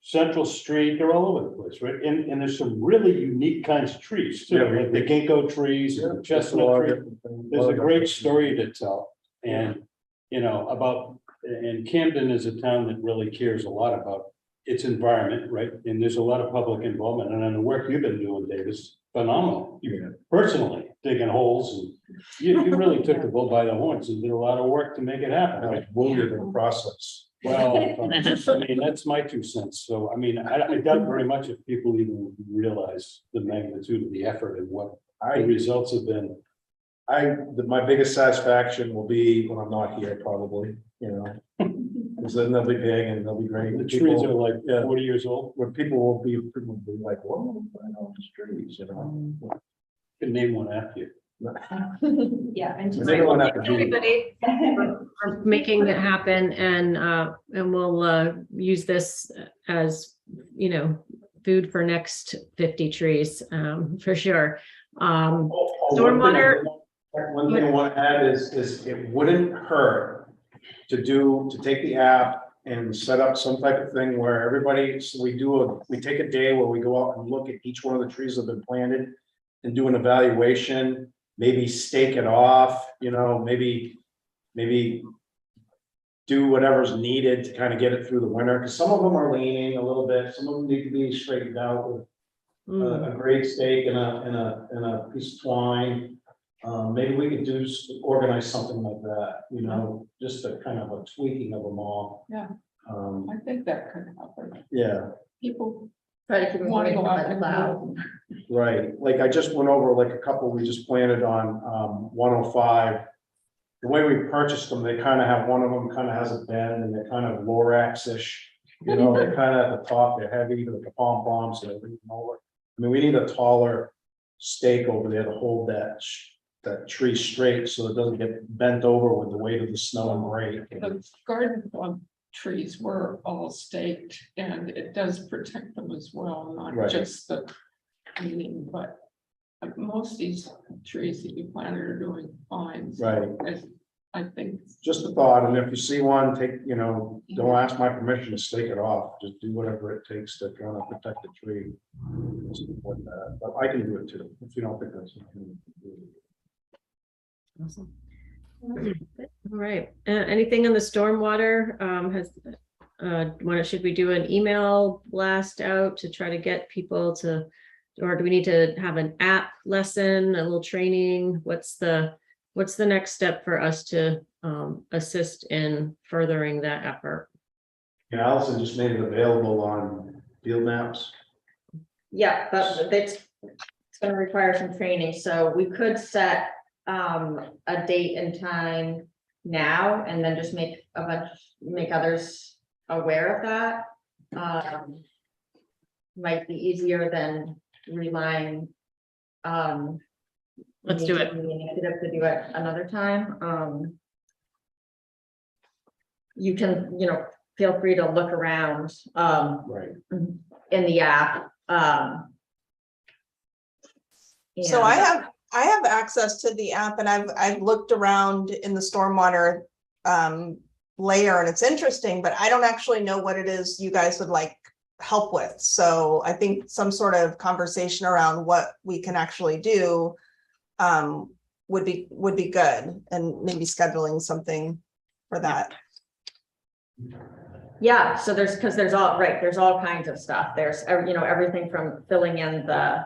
Central Street, they're all over the place, right? And there's some really unique kinds of trees too, like the ginkgo trees, and the chestnut tree. There's a great story to tell. And, you know, and Camden is a town that really cares a lot about its environment, right? And there's a lot of public involvement, and then the work you've been doing, Dave, is phenomenal. You personally digging holes, and you really took the bull by the horns and did a lot of work to make it happen, I was right? wounded in the process. Well, I mean, that's my 2 cents. So, I mean, I doubt very much if people even realize the magnitude of the effort and what the results have been. My biggest satisfaction will be when I'm not here, probably, you know. Because then they'll be big and they'll be great. The trees are like Yeah. 40 years old. Where people will be like, whoa, I know these trees, you know. Could name one after you. Yeah. And And they don't have to do- Everybody for making it happen, and we'll use this as, you know, food for next 50 trees, for sure. Stormwater. One thing I want to add is it wouldn't hurt to take the app and set up some type of thing where everybody, so we take a day where we go out and look at each one of the trees that have been planted and do an evaluation, maybe stake it off, you know, maybe do whatever's needed to kind of get it through the winter, because some of them are leaning a little bit, some of them need to be straightened out with a grade stake and a piece of twine. Maybe we could organize something like that, you know, just a kind of a tweaking of them all. Yeah. Um, I think that could happen. yeah, People Try to keep them want to moving go by out the and cloud. right. Like I just went over like a couple we just planted on 105. The way we purchased them, they kind of have, one of them kind of has a bend and they're kind of Lorax-ish. You know, they're kind of at the top, they're heavy, like the pom-poms and everything over. I mean, we need a taller stake over there to hold that tree straight so it doesn't get bent over with the weight of the snow and rain. The garden club trees were all staked, and it does protect them as well, Right. not just the cleaning, but most of these trees that you planted are doing fine. So Right. I think. Just a thought, and if you see one, don't ask my permission to stake it off, just do whatever it takes to kind of protect the tree. Support that, but I can do it too, if you don't think that's. Awesome. All right, anything on the stormwater, should we do an email blast out to try to get people to, or do we need to have an app lesson, a little training? What's the next step for us to assist in furthering that effort? Yeah, Allison just made it available on field maps. Yeah, but it's gonna require some training, so we could set a date and time now and then just make others aware of that. Might be easier than relying Let's do it. the initiative to do it another time. You can, feel free to look around Right. in the app. So and- I have access to the app, and I've looked around in the stormwater layer, and it's interesting, but I don't actually know what it is you guys would like help with. So I think some sort of conversation around what we can actually do would be good, and maybe scheduling something for that. Yeah, so there's all kinds of stuff. There's, everything from filling in the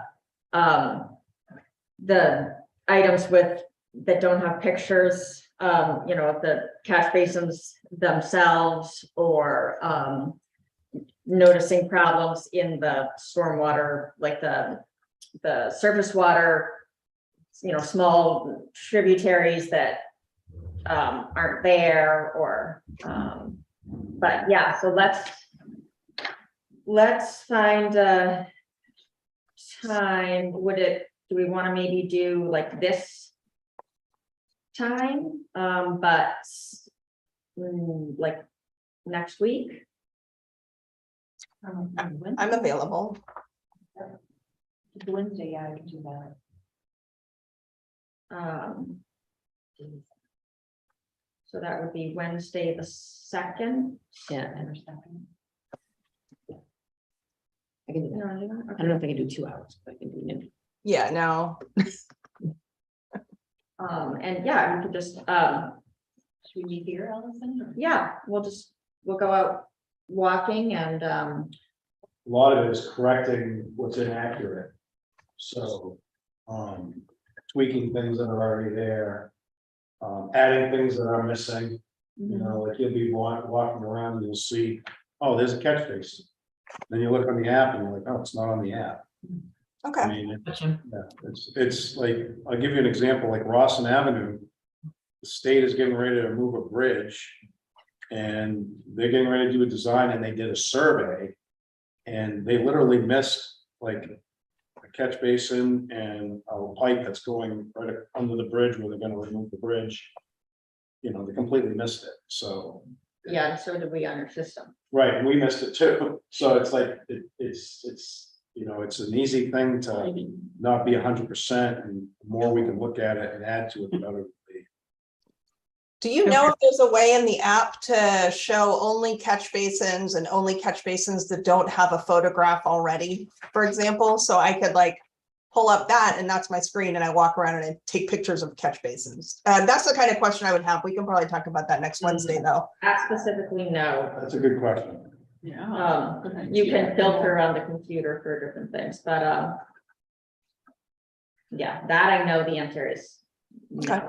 items that don't have pictures, of the catch basins themselves, or noticing problems in the stormwater, like the the surface water, small tributaries that aren't there, or but yeah, so let's find a time. Do we want to maybe do like this time, but like next week? I'm available. Wednesday, yeah, I can do that. So that would be Wednesday the 2nd. Yeah, Or something. I can do that. I don't know if I can do 2 hours, but I can do noon. Yeah, no, And yeah, we could just, Should we meet here, Allison? or- yeah, we'll go out walking and, A lot of it is correcting what's inaccurate. So, tweaking things that are already there. Adding things that are missing, like you'll be walking around and you'll see, oh, there's a catch basin. Then you look on the app and you're like, oh, it's not on the app. I okay, mean, Gotcha. yeah, it's like, I'll give you an example, like Rawson Avenue. The state is getting ready to move a bridge. And they're getting ready to do a design, and they did a survey. And they literally missed like a catch basin and a pipe that's going right under the bridge where they're gonna remove the bridge. They completely missed it, so. yeah, and so did we on our system. Right, and we missed it too, so it's like, it's an easy thing to not be 100%, and the more we can look at it and add to it, the better. do you know if there's a way in the app to show only catch basins and only catch basins that don't have a photograph already, for example? So I could like pull up that, and that's my screen, and I walk around and I take pictures of catch basins. That's the kind of question I would have. We can probably talk about that next Wednesday, though. That specifically, no. That's a good question. Yeah. You can filter on the computer for different things, but, yeah, that I know the answer is no. Okay.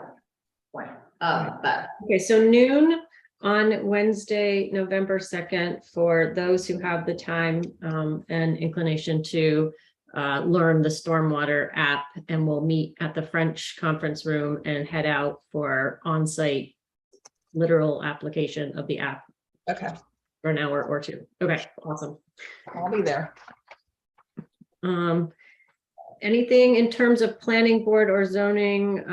Point. But Okay, so noon on Wednesday, November 2nd, for those who have the time and inclination to learn the stormwater app, and we'll meet at the French conference room and head out for on-site literal application of the app Okay, for an hour or two. Okay, awesome. I'll be there. Anything in terms of planning board or zoning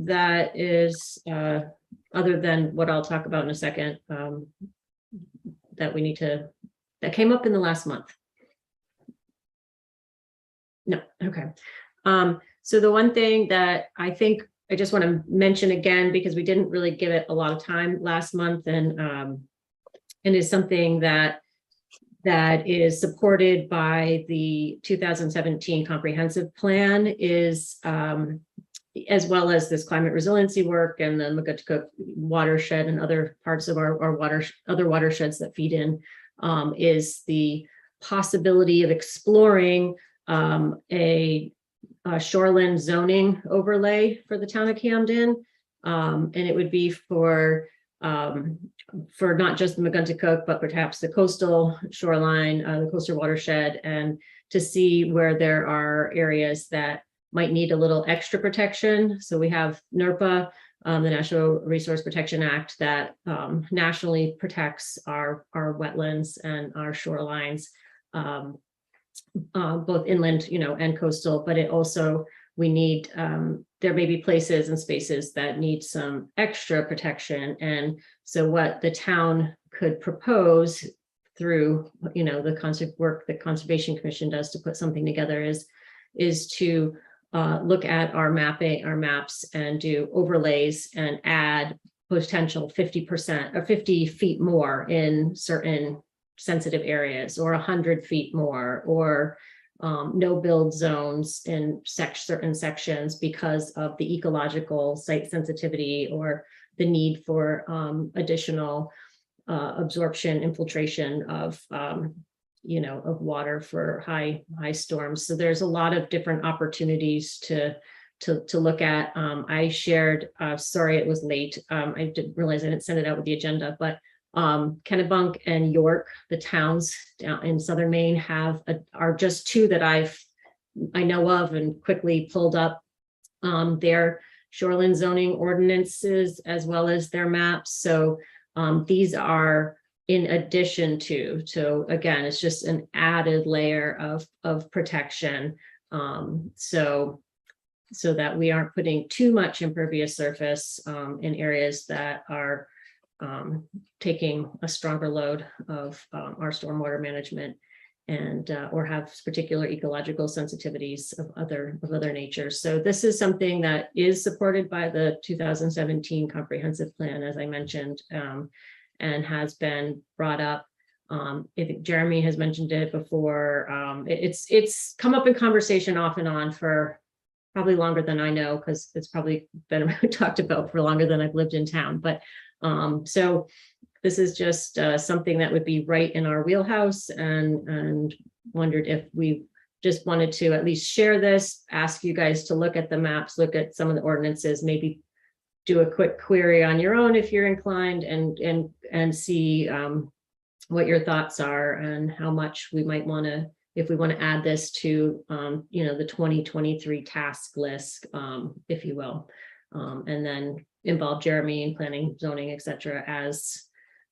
that is other than what I'll talk about in a second, that we need to, that came up in the last month? No, okay. So the one thing that I think I just want to mention again, because we didn't really give it a lot of time last month, and is something that is supported by the 2017 comprehensive plan, is as well as this climate resiliency work and the Magoticook watershed and other parts of our other watersheds that feed in, is the possibility of exploring a shoreline zoning overlay for the town of Camden. And it would be for not just the Magoticook, but perhaps the coastal shoreline, the coastal watershed, and to see where there are areas that might need a little extra protection. So we have NERPA, the National Resource Protection Act, that nationally protects our wetlands and our shorelines, both inland, and coastal, but it also, we need, there may be places and spaces that need some extra protection. And so what the town could propose through, the work that Conservation Commission does to put something together is to look at our maps and do overlays and add potential 50% or 50 feet more in certain sensitive areas, or 100 feet more, or no build zones in certain sections because of the ecological site sensitivity or the need for additional absorption, infiltration of water for high storms. So there's a lot of different opportunities to look at. I shared, sorry, it was late. I didn't realize I didn't send it out with the agenda, but Kennebunk and York, the towns down in southern Maine, are just two that I've I know of and quickly pulled up their shoreline zoning ordinances as well as their maps. So these are in addition to, so again, it's just an added layer of protection. So that we aren't putting too much impervious surface in areas that are taking a stronger load of our stormwater management and or have particular ecological sensitivities of other natures. So this is something that is supported by the 2017 comprehensive plan, as I mentioned, and has been brought up. I think Jeremy has mentioned it before. It's come up in conversation off and on for probably longer than I know, because it's probably been talked about for longer than I've lived in town. But so this is just something that would be right in our wheelhouse, and wondered if we just wanted to at least share this, ask you guys to look at the maps, look at some of the ordinances, maybe do a quick query on your own if you're inclined, and see what your thoughts are and how much we might want to, if we want to add this to, the 2023 task list, if you will, and then involve Jeremy in planning, zoning, et cetera, as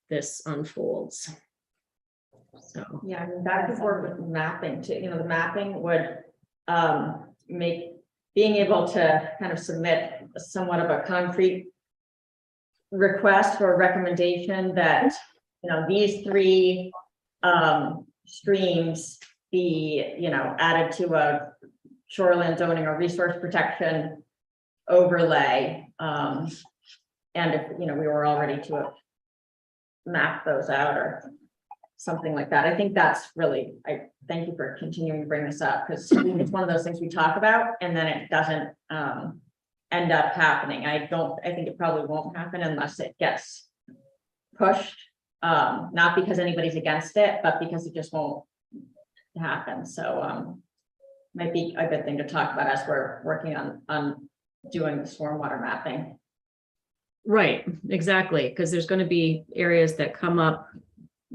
this unfolds. So, Yeah, I mean, that could work with mapping too. The mapping would make being able to kind of submit somewhat of a concrete request or recommendation that, these three streams be, added to a shoreline zoning or resource protection overlay. And if, we were all ready to map those out or something like that. I think that's really, I thank you for continuing to bring this up, because it's one of those things we talk about and then it doesn't end up happening. I think it probably won't happen unless it gets pushed. Not because anybody's against it, but because it just won't happen. So might be a good thing to talk about as we're working on doing the stormwater mapping. right, exactly, because there's going to be areas that come up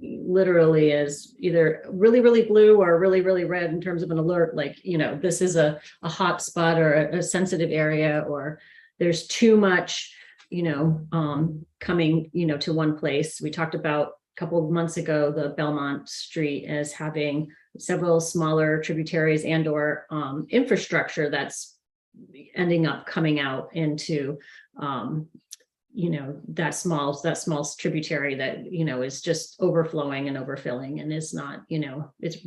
literally as either really, really blue or really, really red in terms of an alert, like, this is a hot spot or a sensitive area, or there's too much, coming, to one place. We talked about a couple of months ago, the Belmont Street as having several smaller tributaries and or infrastructure that's ending up coming out into that small tributary that is just overflowing and overfilling and is not, it's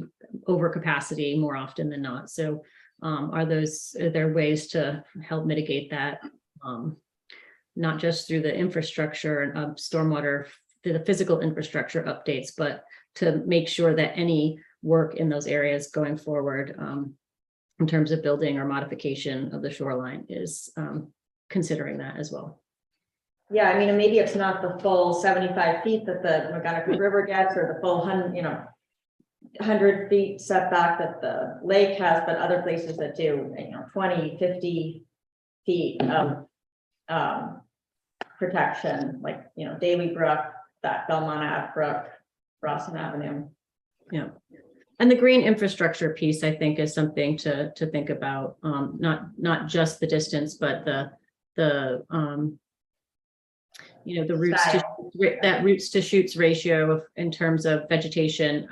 over capacity more often than not. So are there ways to help mitigate that, not just through the infrastructure and stormwater, the physical infrastructure updates, but to make sure that any work in those areas going forward in terms of building or modification of the shoreline is considering that as well. Yeah, I mean, maybe it's not the full 75 feet that the McGonagall River gets, or the full 100 feet setback that the lake has, but other places that do, 20, 50 feet of protection, like, Daly Brook, that Belmont Ave Brook, Rawson Avenue. Yeah. And the green infrastructure piece, I think, is something to think about, not just the distance, but the roots to that roots to shoots ratio in terms of vegetation,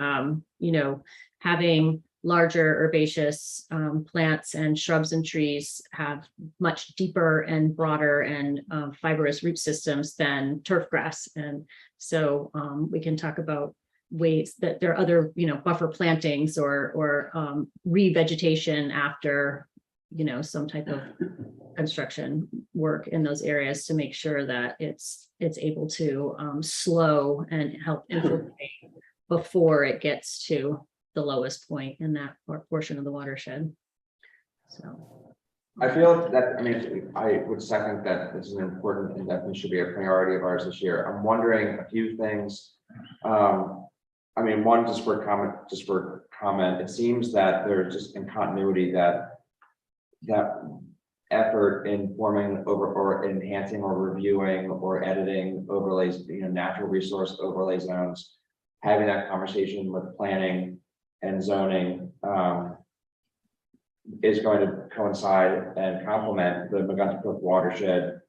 having larger herbaceous plants and shrubs and trees have much deeper and broader and fibrous root systems than turf grass. And so we can talk about ways that there are other, buffer plantings or revegetation after, some type of construction work in those areas to make sure that it's able to slow and help infiltrate before it gets to the lowest point in that portion of the watershed. So I feel that, I would second that this is important and definitely should be a priority of ours this year. I'm wondering a few things. One, just for comment, it seems that there's just in continuity that effort in forming or enhancing or reviewing or editing overlays, natural resource overlay zones, having that conversation with planning and zoning, is going to coincide and complement the McGuntacook watershed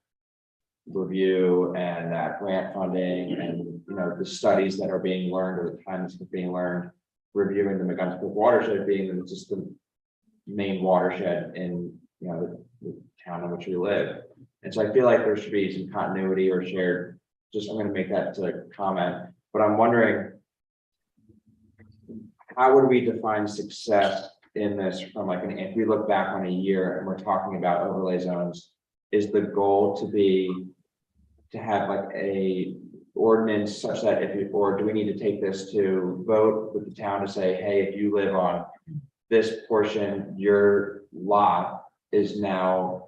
review and that grant funding and, you know, the studies that are being learned or the time that's being learned, reviewing the McGuntacook watershed being just the main watershed in, you know, the town in which we live. And so I feel like there should be some continuity or shared, just I'm gonna make that to comment, but I'm wondering, how would we define success in this from like, if we look back on a year and we're talking about overlay zones, is the goal to have like a ordinance such that if you, or do we need to take this to vote with the town to say, hey, if you live on this portion, your lot is now,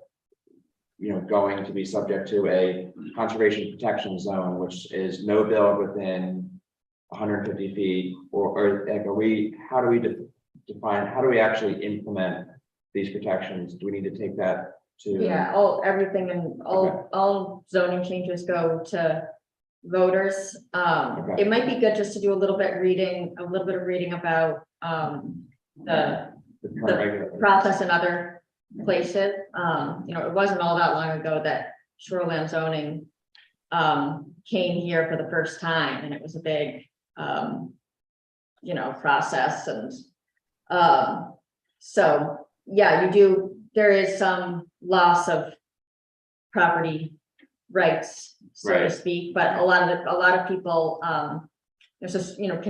you know, going to be subject to a conservation protection zone, which is no build within 150 feet, or like, are we, how do we define, how do we actually implement these protections? Do we need to take that to? Yeah, everything and Okay. all zoning changes go to voters. Okay. It might be good just to do a little bit of reading about, the The current regular- process in other places. You know, it wasn't all that long ago that shoreland zoning came here for the first time, and it was a big, you know, process. And so, yeah, there is some loss of property rights, so to Right. speak, but a lot of people, there's just, you know,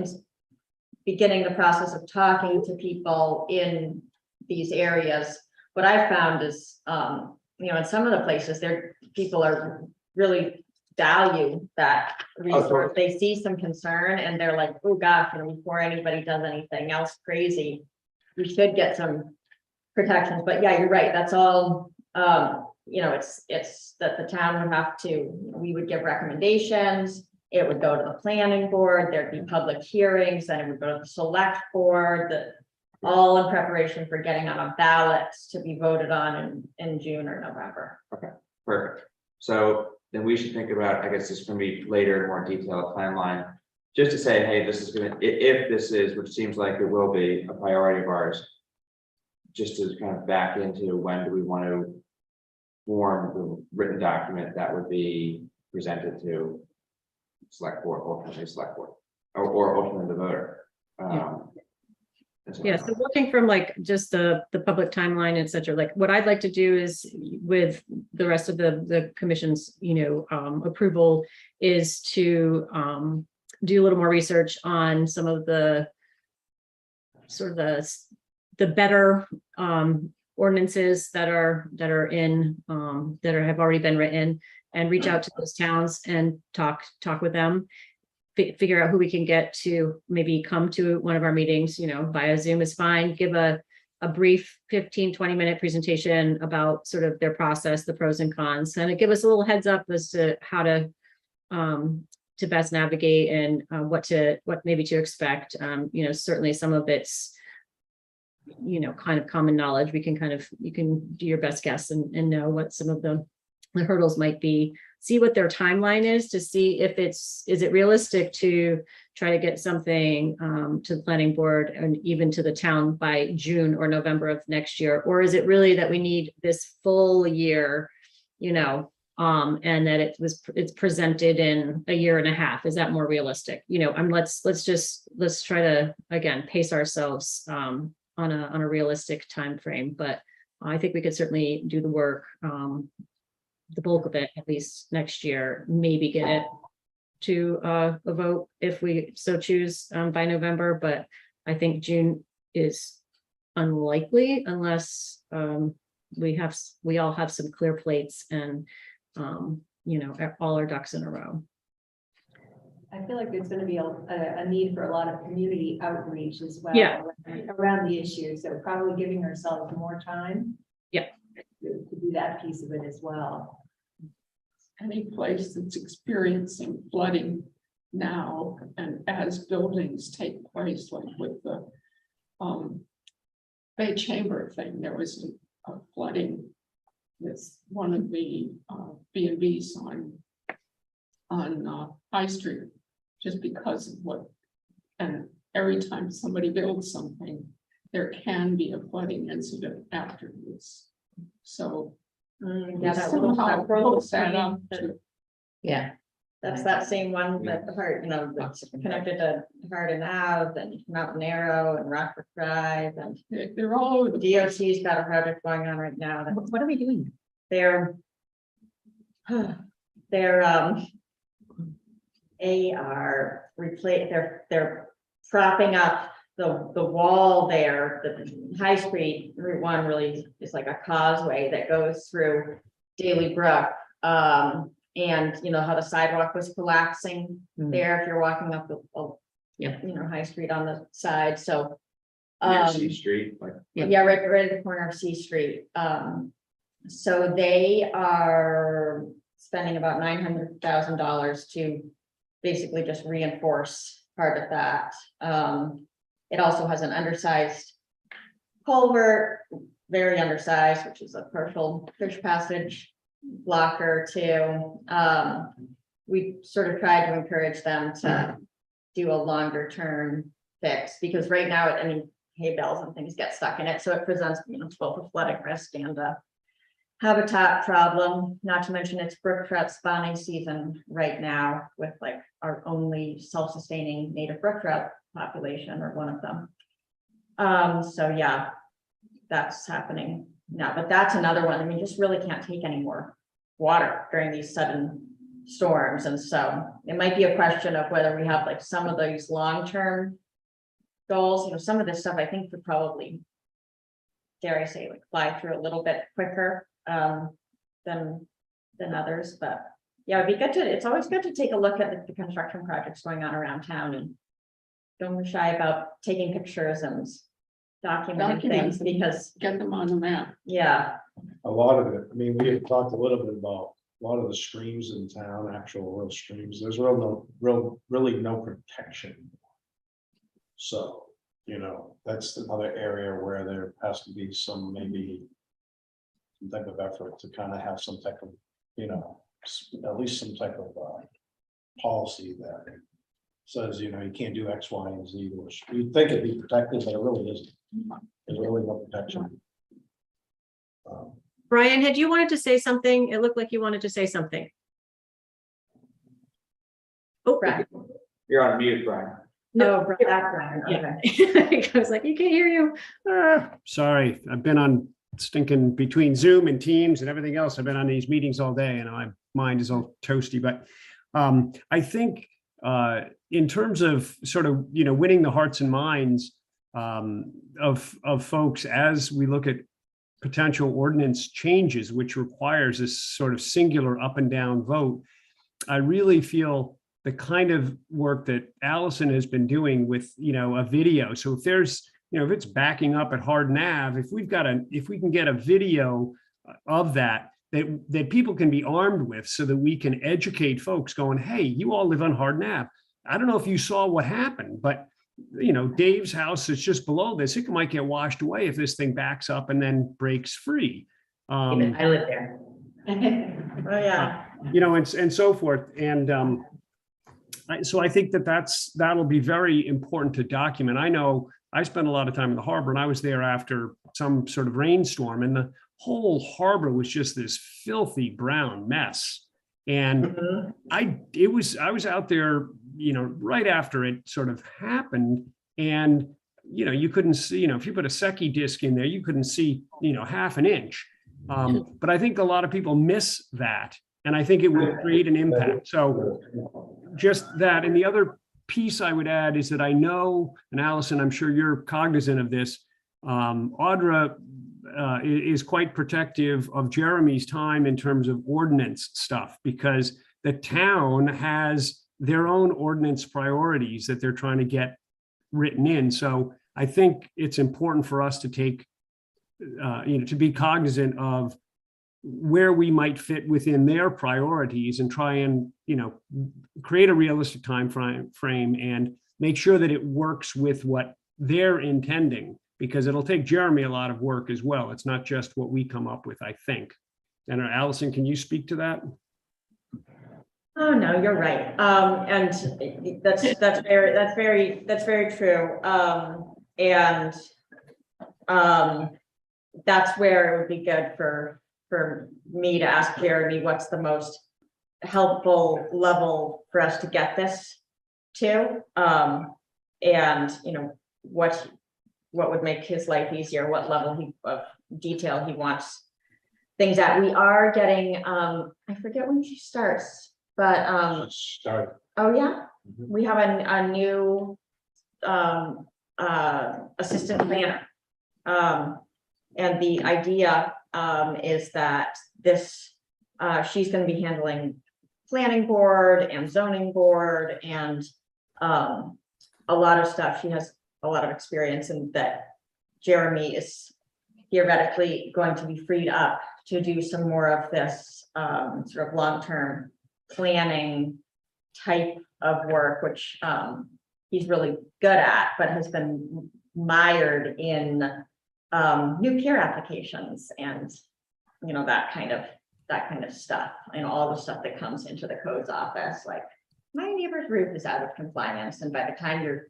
beginning the process of talking to people in these areas. What I found is, you know, in some of the places there, people are really value that resource. They see some concern and they're like, oh gosh, you know, before anybody does anything else crazy, we should get some protections. But yeah, you're right. That's all, you know, it's that the town would have to, we would give recommendations. It would go to the planning board, there'd be public hearings, then it would go to the select board, all in preparation for getting on a ballot to be voted on in June or November. Okay, perfect. So then we should think about, I guess this can be later, more detailed timeline, just to say, hey, this is gonna, if this is, which seems like it will be a priority of ours, just to kind of back into when do we want to form the written document that would be presented to select board, ultimately select board, or ultimately the voter. Yeah, so working from like just the public timeline, et cetera, like what I'd like to do is with the rest of the commission's, you know, approval is to do a little more research on some of the sort of the better ordinances that are in have already been written, and reach out to those towns and talk with them. Figure out who we can get to maybe come to one of our meetings, you know, via Zoom is fine. Give a brief 15-20 minute presentation about sort of their process, the pros and cons, and give us a little heads up as to how to best navigate and what maybe to expect. You know, certainly some of it's, you know, kind of common knowledge. You can do your best guess and know what some of the hurdles might be. See what their timeline is to see if is it realistic to try to get something to the planning board and even to the town by June or November of next year, or is it really that we need this full year, you know, and that it's presented in a year and a half? Is that more realistic? You know, let's try to again pace ourselves on a realistic time frame, but I think we could certainly do the work. The bulk of it, at least next year, maybe get it to a vote if we so choose by November, but I think June is unlikely unless we all have some clear plates and you know, all our ducks in a row. I feel like there's going to be a need for a lot of community outreach as well. Yeah. Around the issue, so probably giving ourselves more time. Yeah. To do that piece of it as well. Any place that's experiencing flooding now, and as buildings take place, like with the Bay Chamber thing, there was a flooding with one of the B&Bs on High Street, just because of what, and every time somebody builds something, there can be a flooding incident afterwards. So. Yeah, that little somehow road hook that up to- Yeah, That's that same one that the heart, that's connected to Hardin Ave and Mountain Arrow and Rockford Drive and They're all over the place. DOT's got a project going on right now that what are we doing? they're they're they are they're propping up the wall there, the High Street Route 1 really is like a causeway that goes through Daily Brook. And you know how the sidewalk was collapsing there if you're walking up Yeah. High Street on the side, so. Near C Street, like. Yeah, right at the corner of C Street. So they are spending about $900,000 to basically just reinforce part of that. It also has an undersized culvert, very undersized, which is a partial fish passage blocker too. We sort of tried to encourage them to do a longer term fix, because right now, I mean, hay bales and things get stuck in it, so it presents, both a flooding risk and a habitat problem, not to mention it's brook trout spawning season right now with like our only self-sustaining native brook trout population, or one of them. So yeah, that's happening now, but that's another one. I mean, just really can't take any more water during these sudden storms. And so it might be a question of whether we have like some of those long-term goals, some of this stuff I think could probably, dare I say, like fly through a little bit quicker than others, but yeah, it'd be good it's always good to take a look at the construction projects going on around town, and don't be shy about taking pictures and documenting things, because Get them on the map. yeah, A lot of it, I mean, we had talked a little bit about a lot of the streams in town, actual real streams, there's really no protection. So, that's another area where there has to be some, maybe some type of effort to kind of have some type of, at least some type of policy that says, you can't do X, Y, and Z. You'd think it'd be protected, but it really isn't. There's really no protection. Brian, had you wanted to say something? It looked like you wanted to say something. Oh, Brad. You're on mute, Brian. No, background, Yeah. okay. I was like, you can't hear you. Sorry, I've been on stinking between Zoom and Teams and everything else. I've been on these meetings all day and my mind is all toasty, but I think in terms of sort of, winning the hearts and minds of folks as we look at potential ordinance changes, which requires this sort of singular up and down vote, I really feel the kind of work that Allison has been doing with, a video. So if there's, if it's backing up at Hardin Ave, if we can get a video of that people can be armed with, so that we can educate folks going, hey, you all live on Hardin Ave. I don't know if you saw what happened, but Dave's house is just below this. It might get washed away if this thing backs up and then breaks free. Even I live there. Oh, yeah. And so forth. And so I think that'll be very important to document. I know I spent a lot of time in the harbor, and I was there after some sort of rainstorm, and the whole harbor was just this filthy brown mess. And I was out there, right after it sort of happened, and you couldn't see, if you put a Secchi disc in there, you couldn't see, half an inch. But I think a lot of people miss that, and I think it will create an impact. So just that. And the other piece I would add is that I know, and Allison, I'm sure you're cognizant of this, Audra is quite protective of Jeremy's time in terms of ordinance stuff, because the town has their own ordinance priorities that they're trying to get written in. So I think it's important for us to take, to be cognizant of where we might fit within their priorities, and try and, create a realistic time frame and make sure that it works with what they're intending, because it'll take Jeremy a lot of work as well. It's not just what we come up with, I think. And Allison, can you speak to that? Oh, no, you're right. And that's very true. And that's where it would be good for me to ask Jeremy, what's the most helpful level for us to get this to? And, you know, what would make his life easier, what level of detail he wants things at. We are getting, I forget when she starts, but, Start. oh yeah, Mhm. we have a new assistant planner. And the idea is that this, she's gonna be handling planning board and zoning board and a lot of stuff. She has a lot of experience, and that Jeremy is theoretically going to be freed up to do some more of this sort of long-term planning type of work, which he's really good at, but has been mired in new care applications and, you know, that kind of stuff, and all the stuff that comes into the codes office, like my neighbor's roof is out of compliance, and by the time you're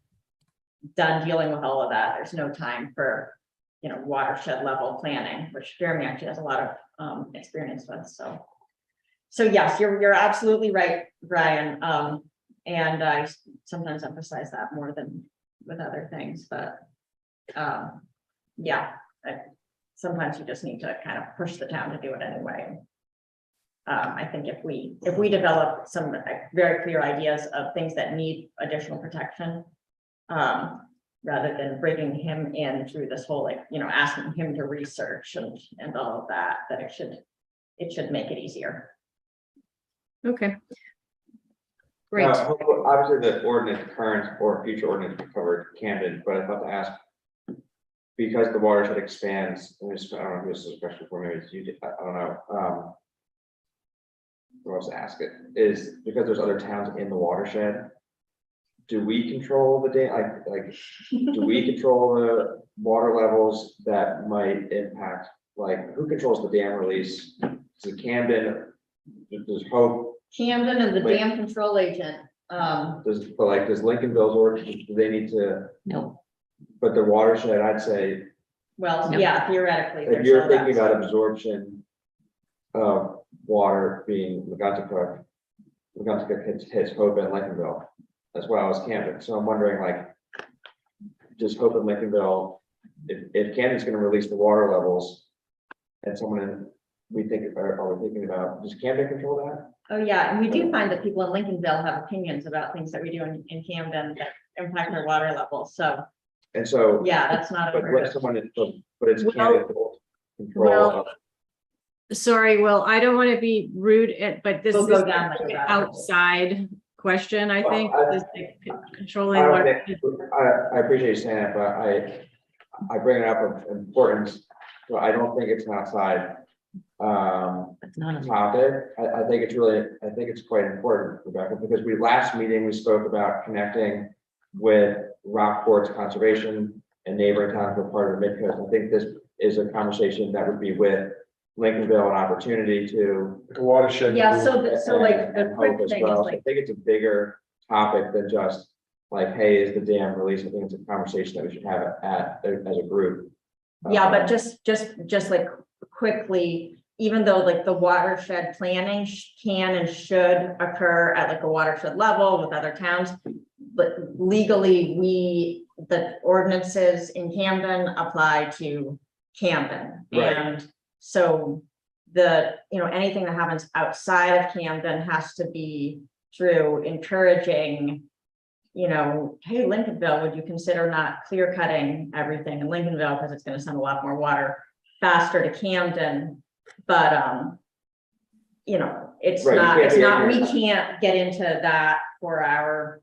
done dealing with all of that, there's no time for, you know, watershed level planning, which Jeremy actually has a lot of experience with. So yes, you're absolutely right, Brian. And I sometimes emphasize that more than with other things, but yeah, sometimes you just need to kind of push the town to do it anyway. I think if we develop some very clear ideas of things that need additional protection, rather than bringing him in through this whole, like, you know, asking him to research and all of that, that it should make it easier. Okay. Great. Now, obviously, the ordinance, current or future ordinance covered Camden, but I thought to ask, because the watershed expands, and this, I don't know if this is a question for me, it's you, I don't know. What else to ask it is, because there's other towns in the watershed, do we control the dam? Like, do we control the water levels that might impact? Like, who controls the dam release? Is it Camden? Does Hope? Camden and the dam control agent. Does Lincolnville's ordinance, do they need to? No. But the watershed, I'd say, Well, No. yeah, theoretically. if there's you're all thinking that. about absorption of water being McGuntacook hits Hope and Lincolnville as well as Camden. So I'm wondering, like, does Hope and Lincolnville, if Camden's going to release the water levels, and someone are we thinking about, does Camden control that? Oh, yeah, and we do find that people in Lincolnville have opinions about things that we do in Camden that impact their water levels, so, And so, yeah, that's not. but let someone, but it's Well- Camden control of. Sorry, Will, I don't want to be rude, but this We'll is go an down like a rabbit hole. outside question, I think. Well, Is controlling I don't water. think- I appreciate you saying it, but I bring it up of importance, so I don't think it's an outside It's not on the topic. I think it's quite important, Rebecca, because last meeting, we spoke about connecting with Rockport's conservation and neighboring towns for part of the Midcoast. I think this is a conversation that would be with Lincolnville, an opportunity to. The watershed. Yeah, so like and the quick Hope as thing is well. So I like, think it's a bigger topic than just like, hey, is the dam released? I think it's a conversation that we should have as a group. yeah, but just like quickly, even though like the watershed planning can and should occur at like a watershed level with other towns, but legally, the ordinances in Camden apply to Camden. Right. And so anything that happens outside of Camden has to be through encouraging, hey, Lincolnville, would you consider not clear cutting everything in Lincolnville because it's going to send a lot more water faster to Camden? But it's Right, not, you it's can't not, be- we can't get into that for our.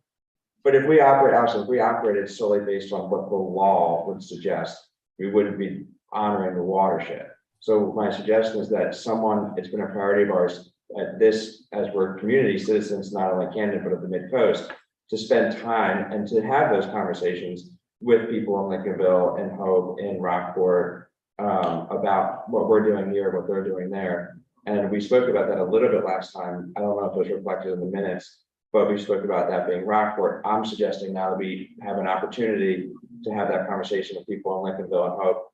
But if we operated solely based on what the law would suggest, we wouldn't be honoring the watershed. So my suggestion is that it's been a priority of ours at this, as we're community citizens, not only Camden, but of the Mid-Coast, to spend time and to have those conversations with people in Lincolnville and Hope and Rockport about what we're doing here, what they're doing there. And we spoke about that a little bit last time. I don't know if it was reflected in the minutes, but we spoke about that being Rockport. I'm suggesting now that we have an opportunity to have that conversation with people in Lincolnville and Hope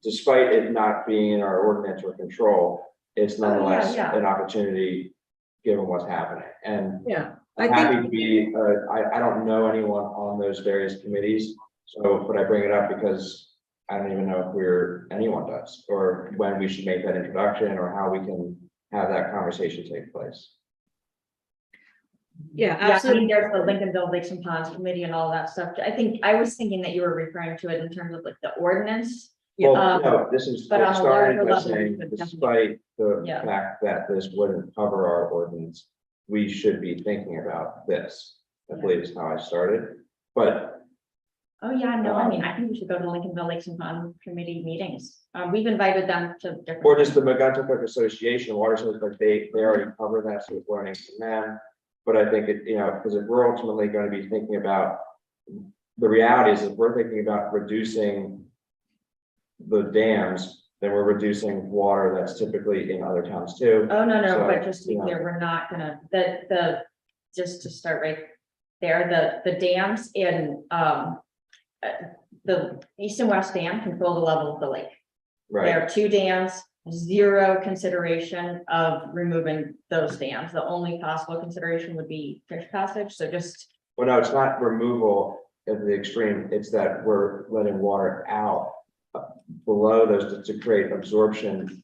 despite it not being in our ordinance or control, it's nonetheless yeah. an opportunity, given what's happening. And Yeah, I'm I think, happy to be, I don't know anyone on those various committees, so, but I bring it up because I don't even know if anyone does, or when we should make that introduction, or how we can have that conversation take place. yeah, Yeah, I absolutely. mean, there's the Lincolnville Lakes and Ponds Committee and all that stuff. I think, I was thinking that you were referring to it in terms of like the ordinance. Well, Um, no, this is, but on it a started larger by level, we saying, could definitely- despite the Yeah. fact that this wouldn't cover our ordinance, we should be thinking about this. I believe is how I started, but Oh, yeah, no, I mean, I think we should go to Lincolnville Lakes and Pond Committee meetings. We've invited them to different. or just the Meguntacook Association, Watersheds, like they already cover that, so it's learning from them. But I think it, because if we're ultimately going to be thinking about, the reality is if we're thinking about reducing the dams, then we're reducing water that's typically in other towns too. Oh, no, So, but just to be yeah. clear, we're not gonna, just to start right there, the dams in, the east and west dam control the level of the lake. Right, There are two dams, zero consideration of removing those dams. The only possible consideration would be fish passage, so just, well, no, it's not removal at the extreme, it's that we're letting water out below those to create absorption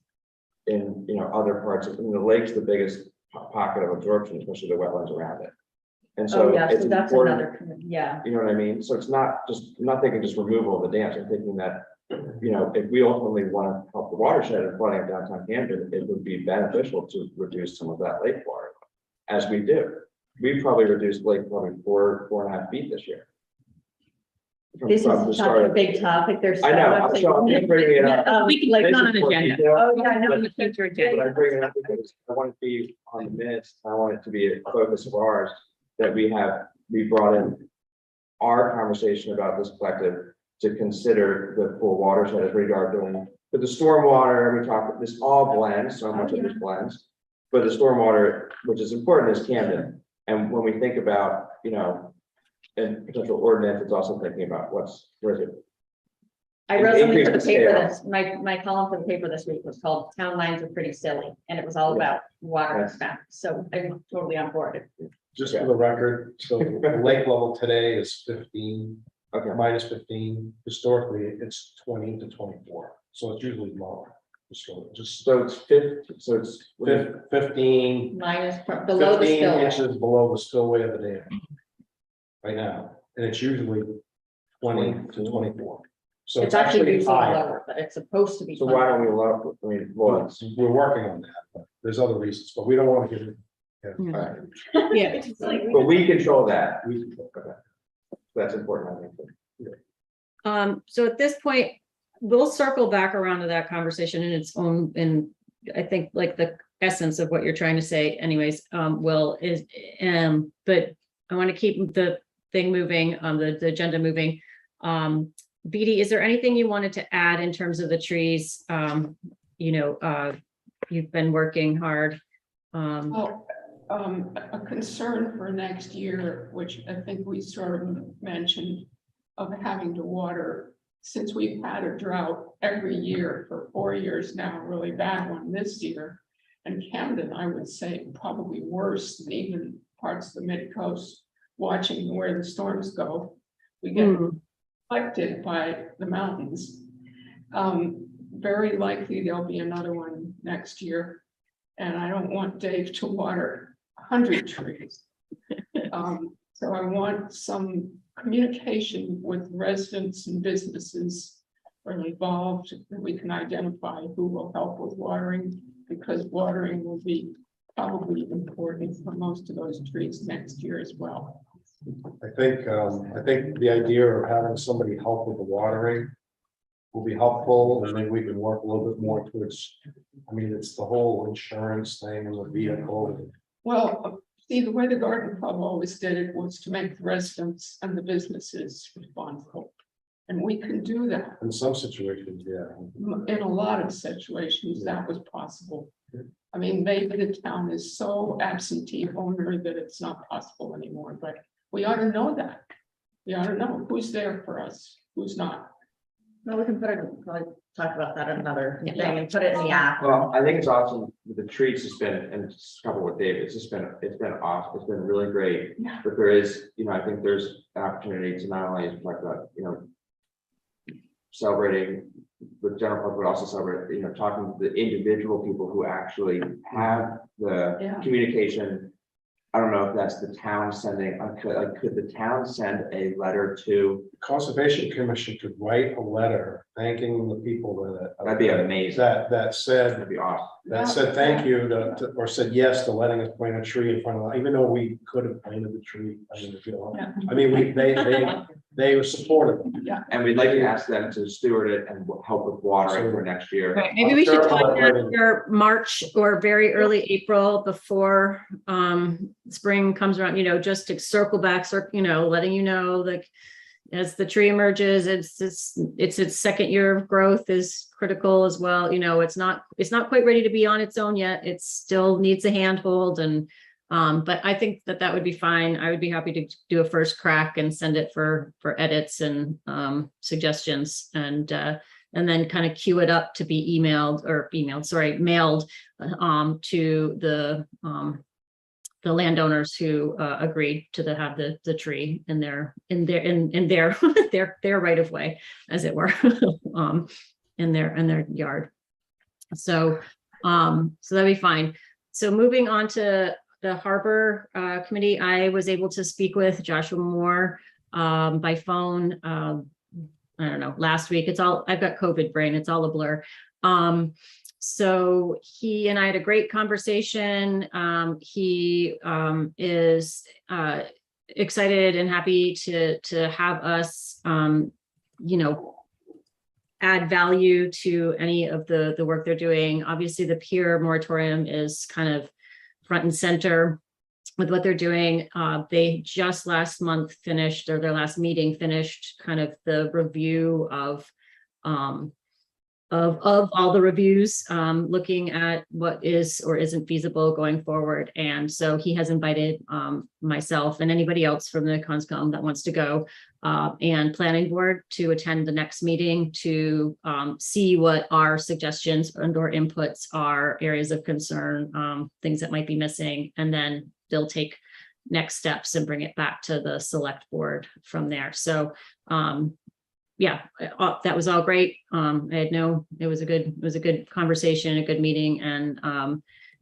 in, other parts of, the lake's the biggest pocket of absorption, especially the wetlands around it. And so oh, yeah, it's so that's important, another, yeah. you know what I mean? So it's not just, I'm not thinking just removal of the dams, I'm thinking that, if we ultimately want to help the watershed and flooding of downtown Camden, it would be beneficial to reduce some of that lake water, as we do. We probably reduced lake probably 4.5 feet this year. This From the is such start a of- big topic, there's. I know, I'm sorry, I'm bringing it up. We can, like, This not is on more agenda. detail, Oh, yeah, no, On the future agenda. but I bring it up because I want it to be on the minutes, I want it to be a focus of ours, that we brought in our conversation about this collective to consider the full watershed as regard doing, but the stormwater, we talk, this all blends, so much of this blends. But the stormwater, which is important, is Camden, and when we think about, and potential ordinance, it's also thinking about where is it? I wrote something for the Increase the paper scale. my column for the paper this week was called Town Lines Are Pretty Silly, and it was all about water Yes. expense, so I'm totally on board. Just for the record, so the lake level today is 15, Okay, minus 15. Historically, it's 20 to 24, so it's usually lower. So just so it's 50, so it's. 15, Minus below the 15 spillway. inches below the spillway of the dam. Right now, and it's usually 20 to 24. So It's actually usually higher. lower, but it's supposed to be. So why 20. don't we allow, well, We're working on that, but there's other reasons, but we don't want to get it. Yeah. Yeah, It's like we- but we control that, okay. That's important, I think. so at this point, we'll circle back around to that conversation in its own, and I think like the essence of what you're trying to say anyways, but I want to keep the thing moving, the agenda moving. BD, is there anything you wanted to add in terms of the trees? You've been working hard. Well, a concern for next year, which I think we sort of mentioned, of having to water, since we've had a drought every year for 4 years now, a really bad one this year. And Camden, I would say, probably worse than even parts of the mid-coast, watching where the storms go. We get affected by the mountains. Very likely there'll be another one next year. And I don't want Dave to water 100 trees. So I want some communication with residents and businesses who are involved, that we can identify who will help with watering, because watering will be probably important for most of those trees next year as well. I think the idea of having somebody help with the watering will be helpful, and maybe we can work a little bit more towards, it's the whole insurance thing and the vehicle. Well, see, the way the garden club always did it was to make the residents and the businesses responsible. And we can do that. In some situations, yeah. In a lot of situations, that was possible. I mean, maybe the town is so absentee owner that it's not possible anymore, but we ought to know that. We ought to know who's there for us, who's not. Well, we can probably talk about that in another Yeah. thing and put it in the app. Well, I think it's awesome with the treats. It's been, and just a couple with David, it's been awesome. It's been really great. Yeah. But there is, I think there's an opportunity to not only talk about, celebrating with general public, but also celebrate, talking to the individual people who actually have the Yeah. communication. I don't know if that's the town sending, could the town send a letter to, Conservation Commission could write a letter thanking the people that'd be amazing. that said, That'd be awesome. that said thank you or said yes to letting us plant a tree in front of, even though we could have planted the tree. I mean, they were supportive. And we'd like to ask them to steward it and help with watering for next year. Right, maybe we should Sure, talk I'll let you- after March or very early April before spring comes around, just to circle back, letting like as the tree emerges, its second year of growth is critical as well. It's not quite ready to be on its own yet. It still needs a handhold and but I think that would be fine. I would be happy to do a first crack and send it for edits and suggestions and then kind of queue it up to be mailed to the landowners who agreed to have the tree in their their right of way, as it were, in their yard. So that'd be fine. So moving on to the harbor committee, I was able to speak with Joshua Moore by phone. I don't know, last week. I've got COVID brain. It's all a blur. So he and I had a great conversation. He is excited and happy to have us, add value to any of the work they're doing. Obviously, the pier moratorium is kind of front and center with what they're doing. They just last month finished, or their last meeting finished, kind of the review of all the reviews, looking at what is or isn't feasible going forward. And so he has invited myself and anybody else from the Conscom that wants to go and planning board to attend the next meeting to see what our suggestions and or inputs are, areas of concern, things that might be missing, and then they'll take next steps and bring it back to the select board from there. So yeah, that was all great. It was a good conversation, a good meeting, and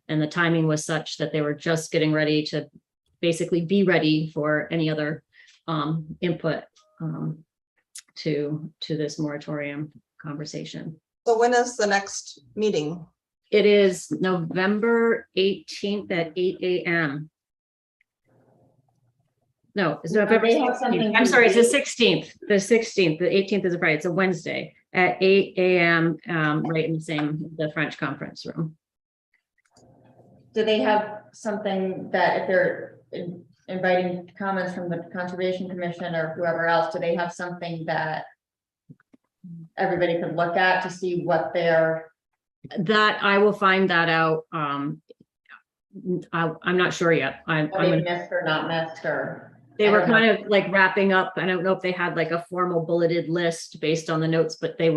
the timing was such that they were just getting ready to basically be ready for any other input to this moratorium conversation. So when is the next meeting? It is November 18th at 8 a.m. No, it's November They have 16th. something I'm to sorry, it's do. the 16th. The 16th, the 18th is a Friday. It's a Wednesday at 8 a.m. Right in the French conference room. Do they have something that if they're inviting comments from the Conservation Commission or whoever else, do they have something that everybody could look at to see what they're? That I will find that out. I'm not sure yet. Are they missed or not missed or? They I were don't know. kind of like wrapping up. I don't know if they had like a formal bulleted list based on the notes, but they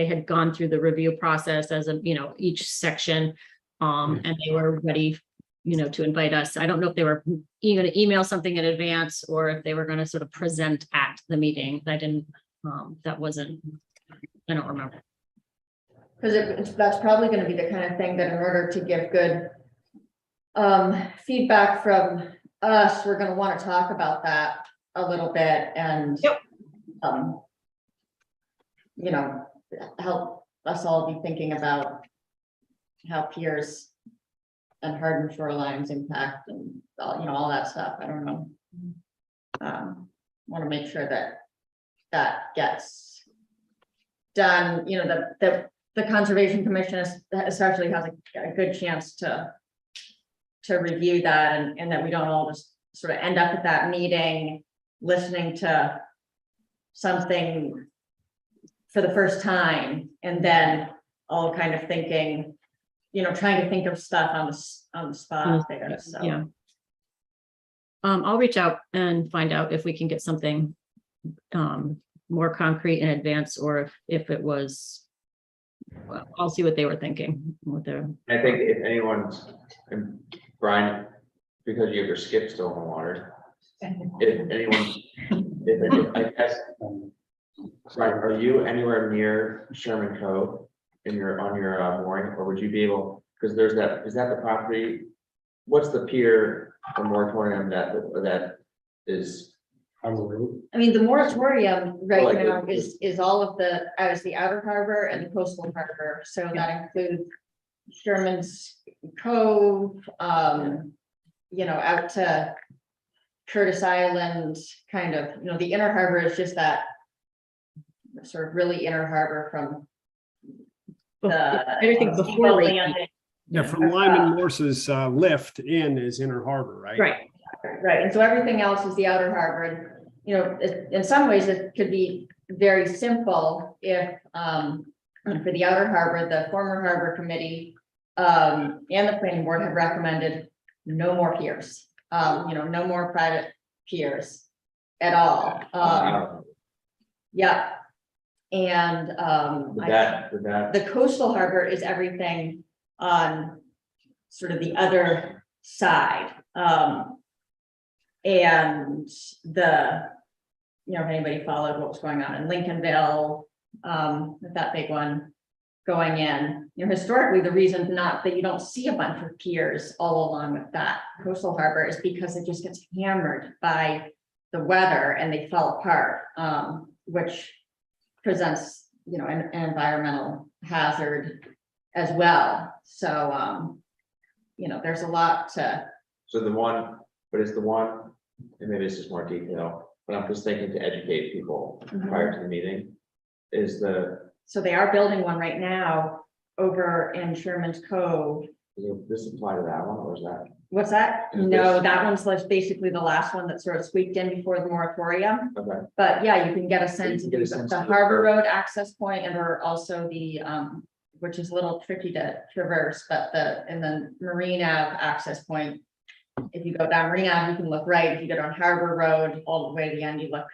had gone through the review process as each section. And they were ready, to invite us. I don't know if they were going to email something in advance or if they were going to sort of present at the meeting. I don't remember. Because that's probably going to be the kind of thing that in order to give good feedback from us, we're going to want to talk about that a little bit and Yep. help us all be thinking about how piers and hardened shorelines impact and all that stuff. I don't know. Want to make sure that gets done. The Conservation Commission especially has a good chance to review that and that we don't all just sort of end up at that meeting listening to something for the first time and then all kind of thinking, trying to think of stuff on the spot there. So Yeah. I'll reach out and find out if we can get something more concrete in advance, or if it was, well, I'll see what they were thinking, what they're, I think if anyone's, and Brian, because you have your skip still in the water, if anyone, I guess, right, are you anywhere near Sherman Cove on your mooring, or would you be able, because there's that, is that the property? What's the pier, the moratorium that is, On the road. I mean, the moratorium right Like now it- is all of the outer harbor and the coastal harbor, so that includes Sherman's Cove, out to Curtis Island, kind of, the inner harbor is just that sort of really inner harbor from the. everything before Lake Landing. Yeah, from Lyman Morse's lift in is Inner Harbor, right? Right, Right, and so everything else is the outer harbor, and, in some ways, it could be very simple if, for the outer harbor, the former harbor committee, and the planning board have recommended no more piers, no more private piers at all. Yeah. And, would that, the coastal harbor is everything on sort of the other side. And if anybody followed what was going on in Lincolnville, with that big one going in, historically, the reason not that you don't see a bunch of piers all along with that coastal harbor is because it just gets hammered by the weather and they fall apart, which presents, an environmental hazard as well. So, there's a lot to. so the one, but it's the one, and maybe this is more detail, but I'm just thinking to educate people prior to the meeting, is So they are building one right now over in Sherman's Cove. does this apply to that one, or is that? What's that? Is No, this- that one's like basically the last one that sort of squeaked in before the moratorium. Okay, But yeah, you can get a sense can of get a the sense the of the Harbor curve. Road access point and or also the, which is a little tricky to traverse, but in the Marine Ave access point. If you go down Marine Ave, you can look right. If you go down Harbor Road, all the way to the end, you look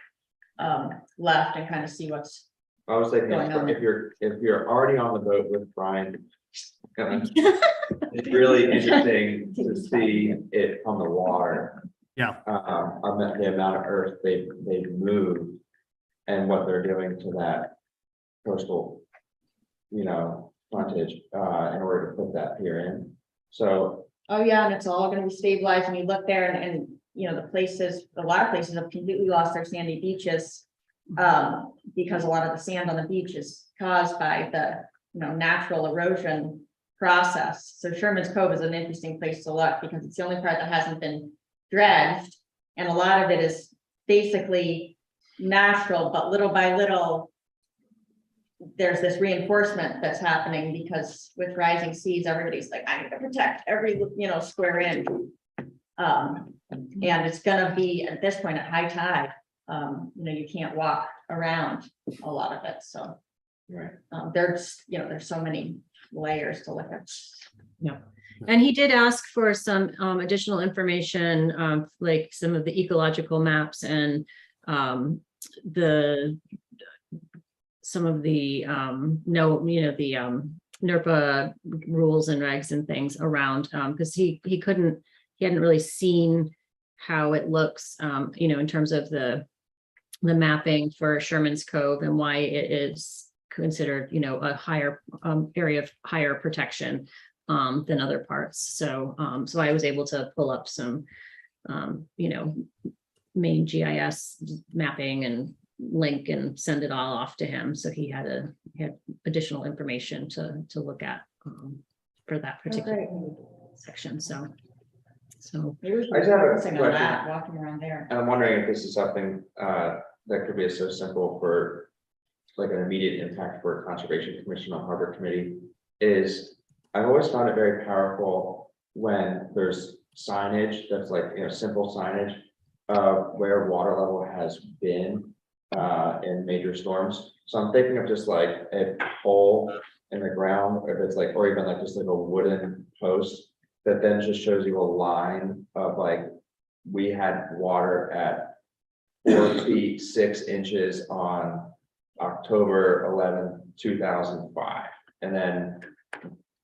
left and kind of see what's. I was thinking, Going on. if you're already on the boat with Brian, it's really interesting to see it on the water. Yeah. The amount of earth they've moved and what they're doing to that coastal, frontage, in order to put that pier in. So, Oh, yeah, and it's all gonna be stabilized, and you look there and, the places, a lot of places have completely lost their sandy beaches. Because a lot of the sand on the beach is caused by the, natural erosion process. So Sherman's Cove is an interesting place to look because it's the only part that hasn't been dredged. And a lot of it is basically natural, but little by little, there's this reinforcement that's happening because with rising seas, everybody's like, I need to protect every, square inch. And it's gonna be at this point at high tide, you can't walk around a lot of it, so. right. There's so many layers to look at. and he did ask for some additional information, like some of the ecological maps and some of the NERPA rules and regs and things around, because he hadn't really seen how it looks, in terms of the mapping for Sherman's Cove and why it is considered, a higher area of higher protection than other parts. So I was able to pull up some, main GIS mapping and link and send it all off to him. So he had additional information to look at for that particular section. So. Maybe we should I just have a focusing on question. that, walking around there. And I'm wondering if this is something that could be so simple for like an immediate impact for a conservation commission on harbor committee is I've always found it very powerful when there's signage that's like, simple signage of where water level has been in major storms. So I'm thinking of just like a hole in the ground, if it's like, or even like just like a wooden post that then just shows you a line of like, we had water at 4 feet 6 inches on October 11th, 2005. And then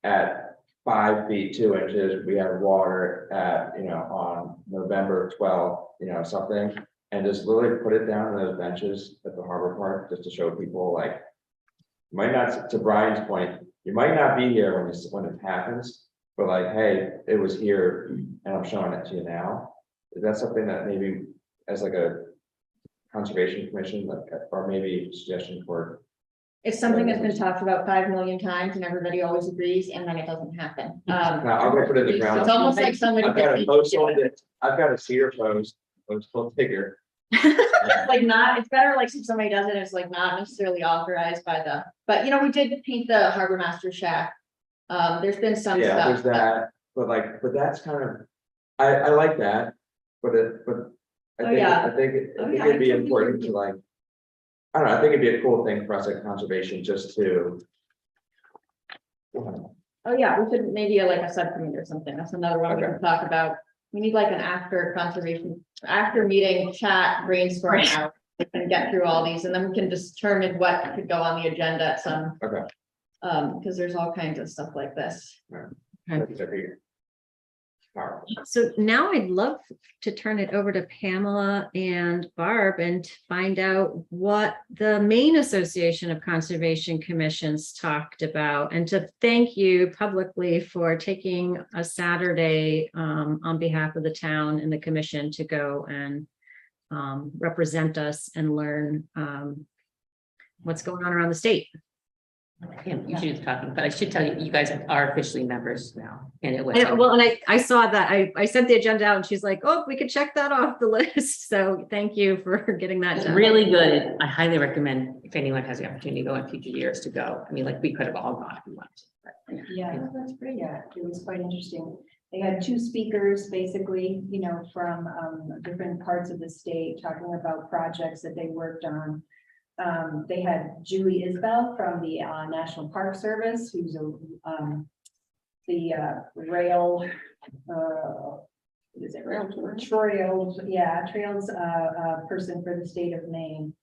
at 5 feet 2 inches, we had water at, on November 12th, something. And just literally put it down on those benches at the harbor park, just to show people like, might not, to Brian's point, you might not be here when it happens, but like, hey, it was here and I'm showing it to you now. Is that something that maybe as like a conservation commission, like, or maybe suggestion for? It's something that's been talked about 5 million times and everybody always agrees and then it doesn't happen. Now, I'm gonna put it in the ground. It's almost like somebody. I've got a post on it. I've got a cedar post bigger. Like it's better like if somebody does it, it's like not necessarily authorized by but we did paint the harbor master shack. There's been some Yeah, there's stuff. that, but that's kind of, I like that, but I think it'd be important to like, I don't know, I think it'd be a cool thing for us at conservation just to. Oh, yeah, we could maybe like a subcommittee or something. That's another one we can talk about. We need like an after meeting chat brainstorm out. We can get through all these and then we can determine what could go on the agenda at some. Okay. Because there's all kinds of stuff like this. Powerful. So now I'd love to turn it over to Pamela and Barb and to find out what the Maine Association of Conservation Commissions talked about, and to thank you publicly for taking a Saturday on behalf of the town and the commission to go and represent us and learn what's going on around the state. Pam, you should be talking, but I should tell you, you guys are officially members now, and it was. And I saw that I sent the agenda out and she's like, oh, we could check that off the list. So thank you for getting that It's done. really good. I highly recommend if anyone has the opportunity to go in future years to go. I mean, like, we could have all gone if we wanted to. But, Yeah, that's great. Yeah, it was quite interesting. They had 2 speakers, basically, from different parts of the state talking about projects that they worked on. They had Julie Isbell from the National Park Service, who's the rail, what is it, trails person for the state of Maine.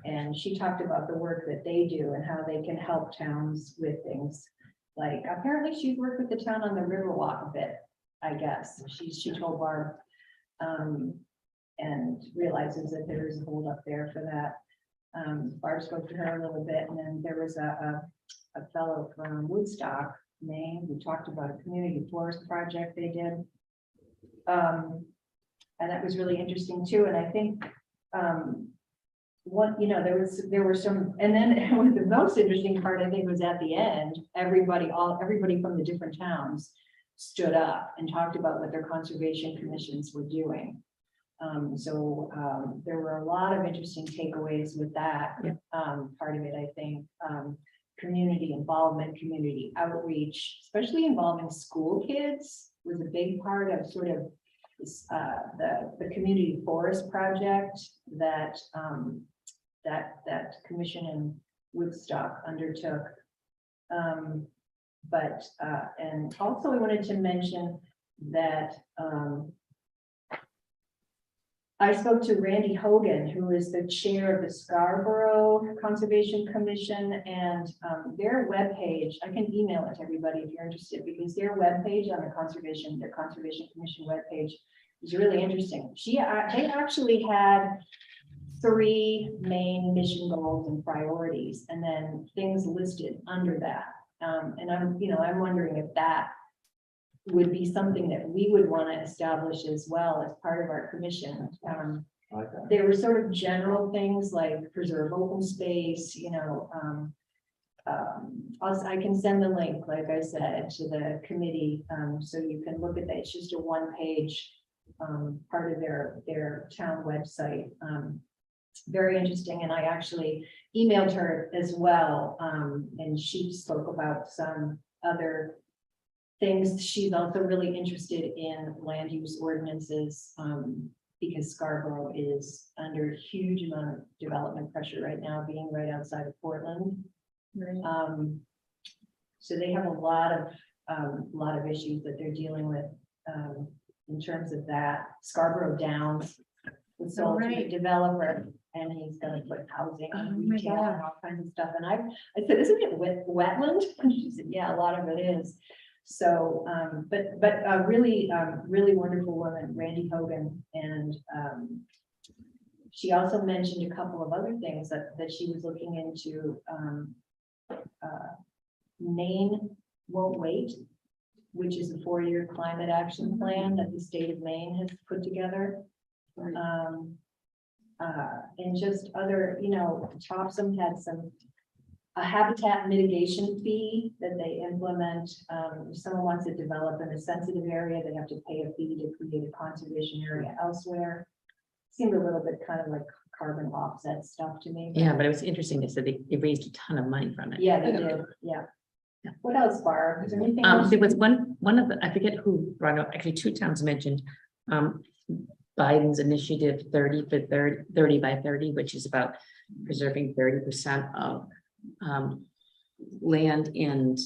And she talked about the work that they do and how they can help towns with things. Like, apparently she's worked with the town on the Riverwalk a bit, I guess. She told Barb. And realizes that there is a hold up there for that. Barb spoke to her a little bit, and then there was a fellow from Woodstock, Maine, who talked about a community forest project they did. And that was really interesting too. And I think there were some, and then the most interesting part, I think, was at the end, everybody from the different towns stood up and talked about what their conservation commissions were doing. There were a lot of interesting takeaways with that. Part of it, I think, community involvement, community outreach, especially involving school kids, was a big part of sort of this, the community forest project that that commission in Woodstock undertook. And also I wanted to mention that I spoke to Randy Hogan, who is the chair of the Scarborough Conservation Commission, and their webpage, I can email it to everybody if you're interested, because their webpage on their Conservation Commission webpage is really interesting. They actually had 3 main mission goals and priorities, and then things listed under that. And I'm wondering if that would be something that we would want to establish as well as part of our commission. There were sort of general things like preserve open space, I can send the link, like I said, to the committee, so you can look at that. It's just a 1-page part of their town website. Very interesting, and I actually emailed her as well, and she spoke about some other things. She's also really interested in land use ordinances, because Scarborough is under a huge amount of development pressure right now, being right outside of Portland. So they have a lot of issues that they're dealing with in terms of that. Scarborough Downs was sold to a right. developer, and he's gonna put housing Oh and my retail God. and all kinds of stuff, and I said, isn't it wetland? And she said, yeah, a lot of it is. So, but really, really wonderful woman, Randy Hogan, and, she also mentioned a couple of other things that she was looking into, Maine Won't Wait, which is a 4-year climate action plan that the state of Maine has put together. And just other, Topsom had a habitat mitigation fee that they implement. If someone wants to develop in a sensitive area, they have to pay a fee to create a conservation area elsewhere. Seemed a little bit kind of like carbon offset stuff to me. Yeah, but it was interesting. They said they raised a ton of money from it. Yeah, they did, yeah. What else, Barb? Is there anything else? There was one of the, I forget who brought up, actually 2 towns mentioned, Biden's initiative 30 by 30, which is about preserving 30% of land and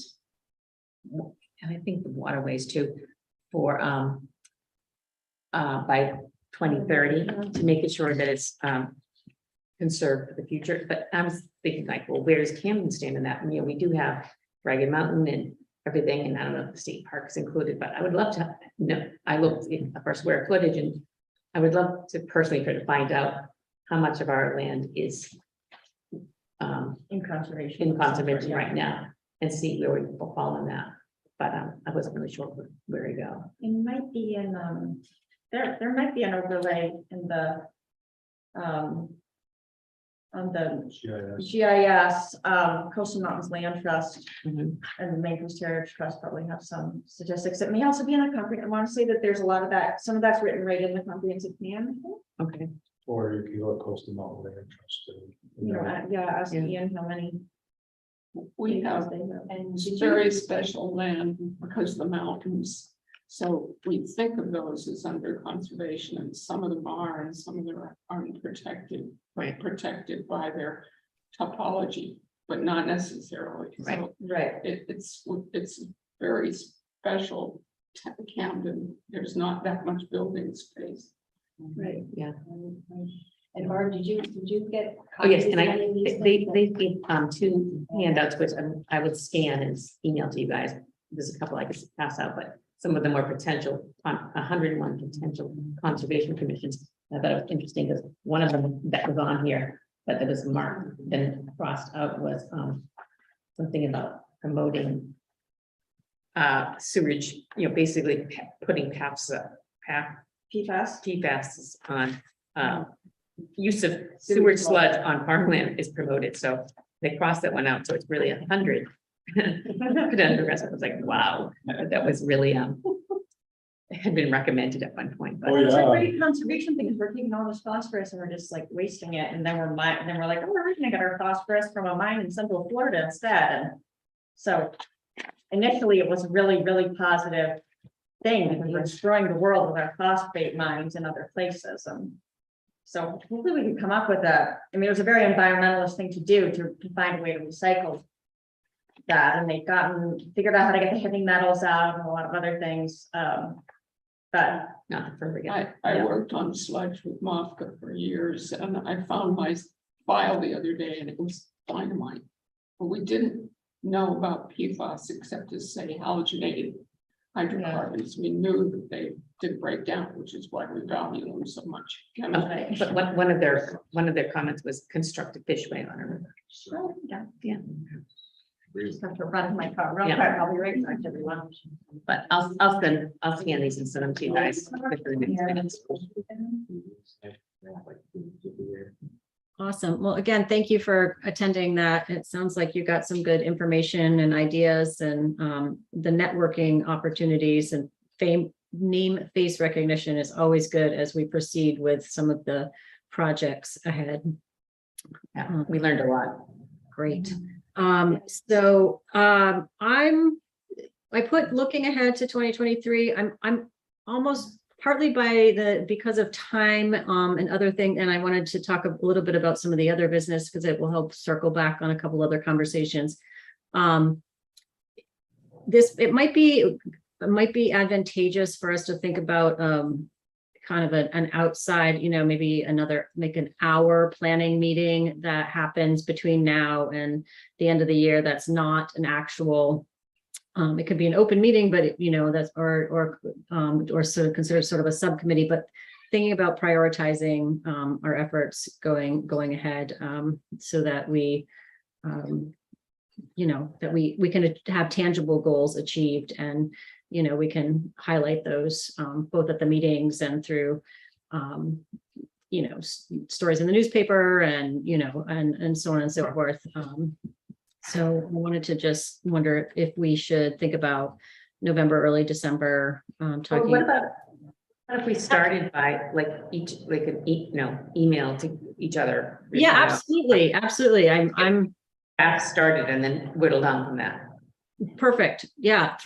I think the waterways too, for by 2030 to make it sure that it's conserved for the future. But I was thinking like, well, where's Camden stand in that? We do have Ragged Mountain and everything, and I don't know if the state park is included, but I would love to know. I looked at our square footage, and I would love to personally try to find out how much of our land is In conservation. right now and see where we will fall in that. But I wasn't really sure where to go. It might be in, there might be an overlay in the, on the GIS, Coastal Mountains Land Trust Mhm. and the Maine Coast Heritage Trust probably have some statistics. It may also be in a comprehensive, I want to say that there's a lot of that, some of that's written right in the comprehensive plan. I think. Okay. Or you can go to Coastal Mountain Land Trust. Yeah, ask Yeah. Ian how many. We have they have. And It's did you, very special land because of the mountains. So we think of those as under conservation, and some of them are, and some of them aren't protected. Right. Protected by their topology, but not necessarily. Right. So Right. it's very special. Camden, there's not that much building space. right, Yeah. and Barb, did you get? Oh, yes, copies and of any of these they things? gave 2 handouts, which I would scan and email to you guys. There's a couple I could pass out, but some of them were potential, 101 potential conservation commissions. I thought it was interesting because one of them that was on here, but that was marked, then crossed out was something about promoting sewage, basically putting PFAS on use of sewage sludge on farmland is promoted, so they crossed that one out, so it's really 100. Then the rest of it was like, wow, that was really had been recommended at one point, but Oh, It's a yeah. great conservation thing, because we're taking all this phosphorus and we're just like wasting it, and then we're like, oh, we're gonna get our phosphorus from a mine in Central Florida instead, and so initially it was a really, really positive thing, because we're destroying the world with our phosphate mines in other places, and so hopefully we can come up with it was a very environmentalist thing to do, to find a way to recycle that, and they've figured out how to get the heavy metals out and a lot of other things, but not the further. I worked on sludge with Mofka for years, and I found my file the other day, and it was dynamite. But we didn't know about PFAS except to say halogenated hydrocarbons. We knew that they did break down, which is why we value them so much. Okay, but one of their comments was construct a fishway on a river. oh, yeah, Yeah, just have to run my car real Yeah. quick. I'll be right back, everyone. but I'll scan these and send them to you guys within the next minutes. Awesome. Well, again, thank you for attending that. It sounds like you got some good information and ideas, and the networking opportunities and name face recognition is always good as we proceed with some of the projects ahead. Yeah, we learned a lot. Great. I put looking ahead to 2023. I'm almost partly because of time and other things, and I wanted to talk a little bit about some of the other business because it will help circle back on a couple other conversations. It might be advantageous for us to think about kind of an outside, maybe make an hour planning meeting that happens between now and the end of the year. That's not an actual, it could be an open meeting, but that's, or sort of considered sort of a subcommittee, but thinking about prioritizing our efforts going ahead, so that we, that we can have tangible goals achieved, and we can highlight those both at the meetings and through stories in the newspaper, and and so on and so forth. So I wanted to just wonder if we should think about November, early December, Well, talking. what if we started by like an email to each other? Yeah, absolutely, absolutely. I'm Draft started and then whittle down from that. perfect. Yeah,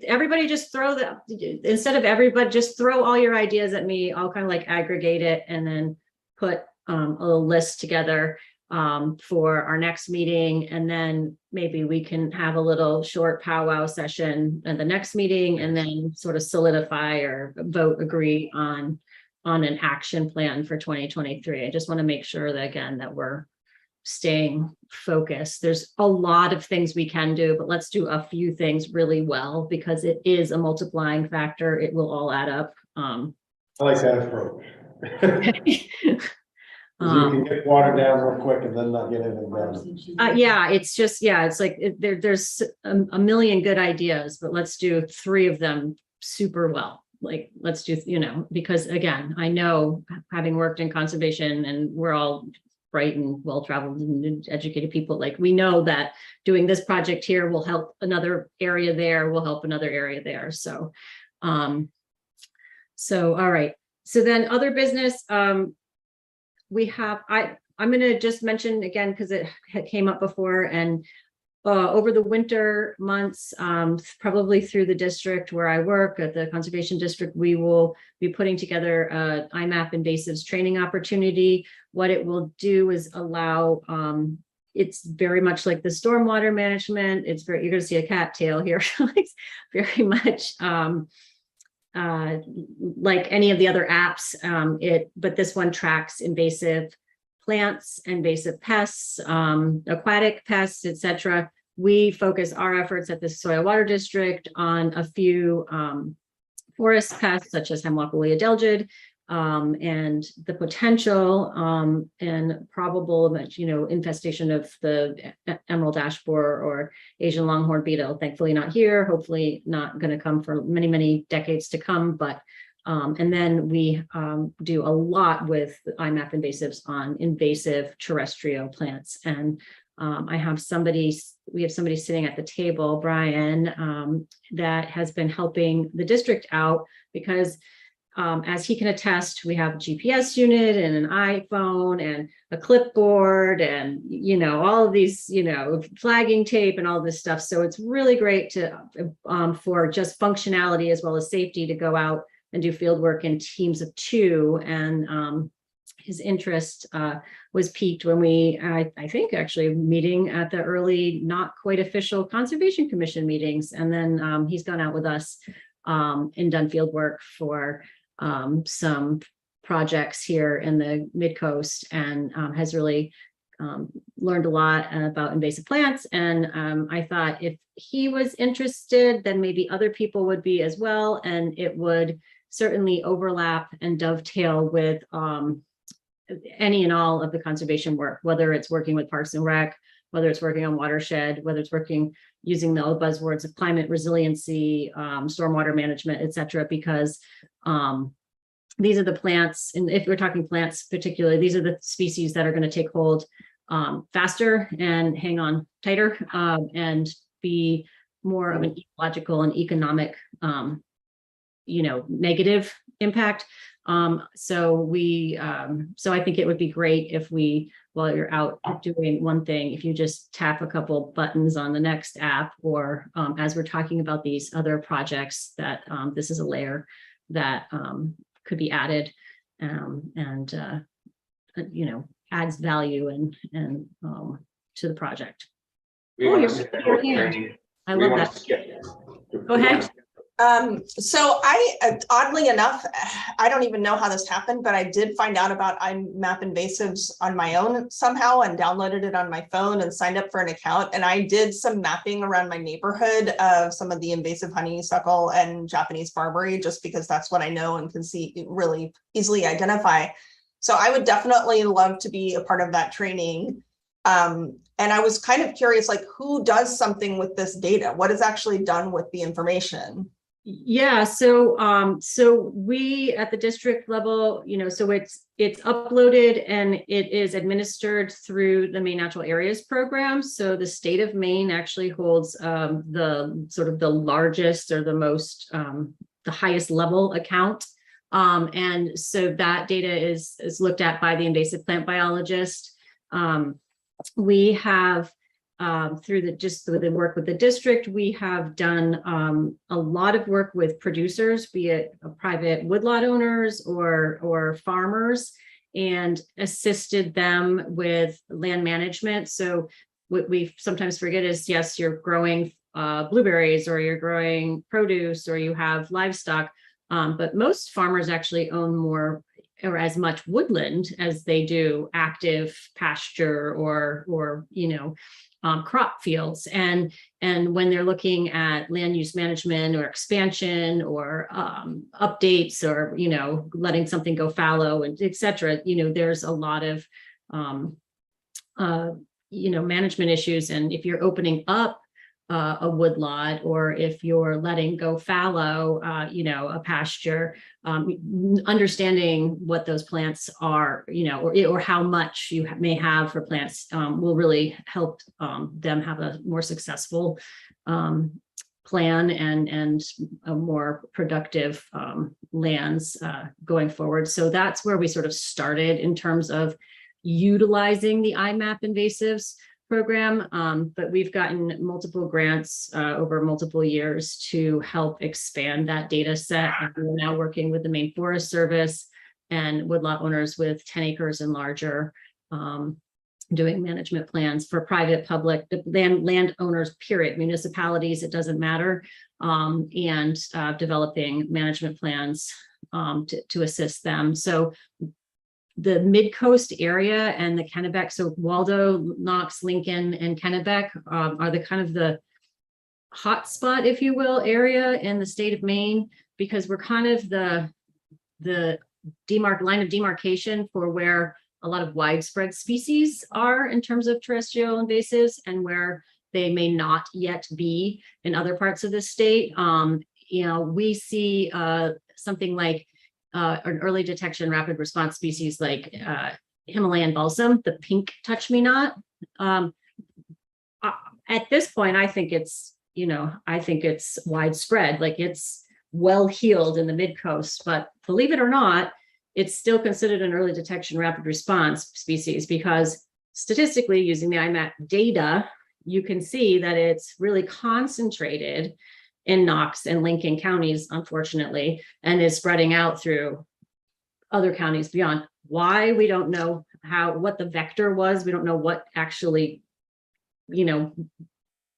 everybody just throw instead of everybody, just throw all your ideas at me. I'll kind of like aggregate it and then put a little list together for our next meeting, and then maybe we can have a little short powwow session at the next meeting, and then sort of solidify or agree on an action plan for 2023. I just want to make sure that, again, that we're staying focused. There's a lot of things we can do, but let's do a few things really well, because it is a multiplying factor. It will all add up. I like that approach. 'Cause you can get watered down real quick and then not get anything done. Yeah, it's just, it's like there's a million good ideas, but let's do 3 of them super well. Like, let's do, because again, I know, having worked in conservation, and we're all bright and well-traveled and educated people, like, we know that doing this project here will help another area there, will help another area there. So, all right. So then other business, we have, I'm going to just mention again, because it came up before, and over the winter months, probably through the district where I work at the Conservation District, we will be putting together a IMAP invasives training opportunity. What it will do is allow, it's very much like the stormwater management. You're going to see a cattail here. It's very much like any of the other apps, but this one tracks invasive plants, invasive pests, aquatic pests, etc. We focus our efforts at the Soil Water District on a few forest pests, such as hemlock woolly adelgid, and the potential and probable, infestation of the emerald ash borer or Asian longhorn beetle. Thankfully not here, hopefully not going to come for many, many decades to come, but and then we do a lot with IMAP invasives on invasive terrestrial plants. And we have somebody sitting at the table, Brian, that has been helping the district out, because as he can attest, we have a GPS unit and an iPhone and a clipboard and, all of these, flagging tape and all this stuff. So it's really great to, for just functionality as well as safety, to go out and do field work in teams of 2. And his interest was piqued when we, I think actually meeting at the early, not quite official Conservation Commission meetings. And then he's gone out with us and done field work for some projects here in the mid-coast, and has really learned a lot about invasive plants. And I thought if he was interested, then maybe other people would be as well. And it would certainly overlap and dovetail with any and all of the conservation work, whether it's working with Parks and Rec, whether it's working on watershed, whether it's working using the buzzwords of climate resiliency, stormwater management, et cetera, because these are the plants, and if we're talking plants particularly, these are the species that are going to take hold faster and hang on tighter, and be more of an ecological and economic negative impact. So I think it would be great if we, while you're out doing one thing, if you just tap a couple buttons on the next app, or as we're talking about these other projects, that this is a layer that could be added, and adds value and to the project. We Oh, want you're to skip your hand. training. I We love want that. to skip- Go ahead. So oddly enough, I don't even know how this happened, but I did find out about IMAP invasives on my own somehow and downloaded it on my phone and signed up for an account. And I did some mapping around my neighborhood of some of the invasive honeysuckle and Japanese barberry, just because that's what I know and can see really easily identify. So I would definitely love to be a part of that training. And I was kind of curious, like, who does something with this data? What is actually done with the information? Yeah, so we at the district level, so it's uploaded and it is administered through the Maine Natural Areas Program. So the state of Maine actually holds the sort of the largest or the most the highest level account. And so that data is looked at by the invasive plant biologist. We have through the work with the district, we have done a lot of work with producers, be it private woodlot owners or farmers, and assisted them with land management. So what we sometimes forget is, yes, you're growing blueberries or you're growing produce or you have livestock, but most farmers actually own more or as much woodland as they do active pasture or crop fields. And when they're looking at land use management or expansion or updates or, letting something go fallow and et cetera, there's a lot of, management issues. And if you're opening up a woodlot, or if you're letting go fallow, a pasture, understanding what those plants are, or how much you may have for plants will really help them have a more successful plan and a more productive lands going forward. So that's where we sort of started in terms of utilizing the IMAP invasives program, but we've gotten multiple grants over multiple years to help expand that data set. And we're now working with the Maine Forest Service and woodlot owners with 10 acres and larger, doing management plans for private, public, landowners, period, municipalities, it doesn't matter, and developing management plans to assist them. So the mid-coast area and the Kennebec, so Waldo, Knox, Lincoln, and Kennebec are the kind of the hotspot, if you will, area in the state of Maine, because we're kind of the line of demarcation for where a lot of widespread species are in terms of terrestrial invasives and where they may not yet be in other parts of the state. We see something like an early detection rapid response species like Himalayan balsam, the pink touch me not. At this point, I think it's widespread, like it's well healed in the mid coast, but believe it or not, it's still considered an early detection rapid response species because statistically using the IMAP data, you can see that it's really concentrated in Knox and Lincoln counties, unfortunately, and is spreading out through other counties beyond. Why? We don't know what the vector was. We don't know what actually, plant,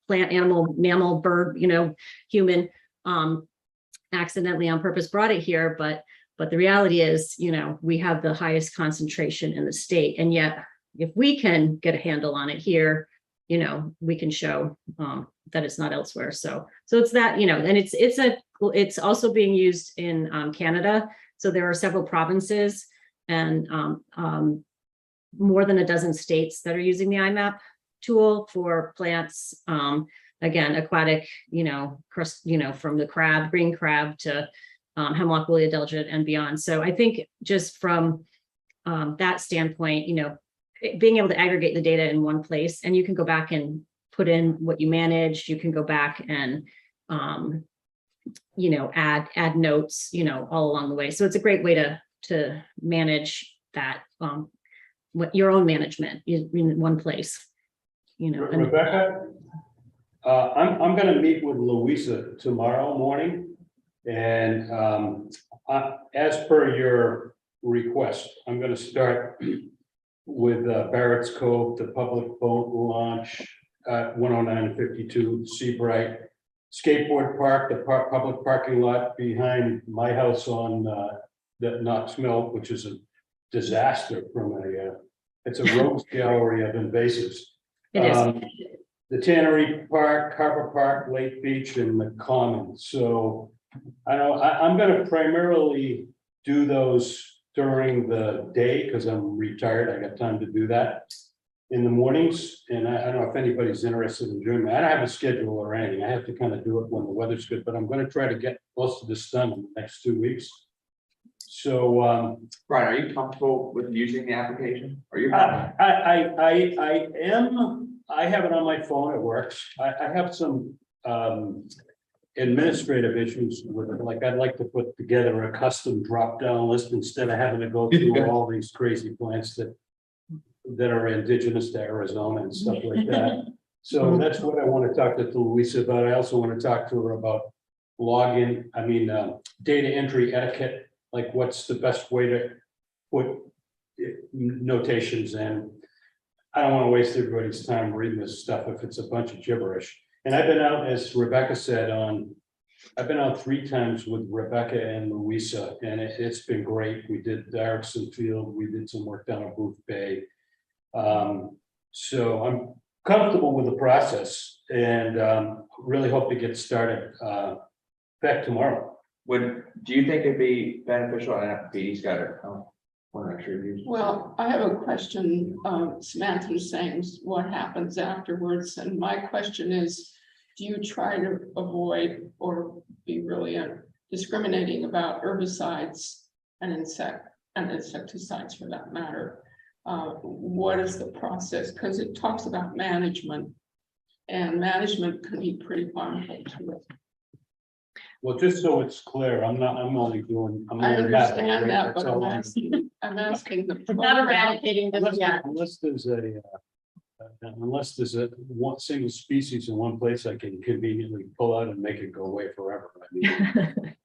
animal, mammal, bird, human, accidentally on purpose brought it here. But the reality is, we have the highest concentration in the state. And yet, if we can get a handle on it here, we can show that it's not elsewhere. So it's that, and it's also being used in Canada. So there are several provinces and more than a dozen states that are using the IMAP tool for plants. Again, aquatic, from the crab, green crab to hemlock woolly adelgid and beyond. So I think just from that standpoint, being able to aggregate the data in one place, and you can go back and put in what you managed, you can go back and, add notes, all along the way. So it's a great way to manage that, your own management in one place, Rebecca, I'm going to meet with Louisa tomorrow morning. And as per your request, I'm going to start with Barrett's Cove, the public boat launch, 109 and 52, Seabright, skateboard park, the public parking lot behind my house on, the Knox Mill, which is a disaster from it's a rogues gallery of invasives. It is. The Tannery Park, Harbor Park, Lake Beach, and the Common. So I'm gonna primarily do those during the day because I'm retired. I got time to do that in the mornings. And I don't know if anybody's interested in doing that. I don't have a schedule or anything. I have to kind of do it when the weather's good, but I'm gonna try to get most of this done in the next 2 weeks. So, Brian, are you comfortable with using the application? Are you? I am, I have it on my phone, it works. I have some administrative issues with it, like I'd like to put together a custom drop-down list instead of having to go through all these crazy plants that are indigenous to Arizona and stuff like that. So that's what I want to talk to Louisa about. I also want to talk to her about data entry etiquette, like what's the best way to put notations in. I don't want to waste everybody's time reading this stuff if it's a bunch of gibberish. And I've been out, as Rebecca said, I've been out 3 times with Rebecca and Louisa, and it's been great. We did Erickson Field, we did some work down at Booth Bay. So I'm comfortable with the process and really hope to get started back tomorrow. Do you think it'd be beneficial? And Petey's got it. One extra review. Well, I have a question. Samantha's saying what happens afterwards, and my question is, do you try to avoid or be really discriminating about herbicides and insecticides for that matter? What is the process? Because it talks about management, and management can be pretty harmful to it. Well, just so it's clear, I'm only doing. I understand that, but I'm asking the. Not eradicating them yet. Unless there's a one single species in one place, I can conveniently pull out and make it go away forever. I mean,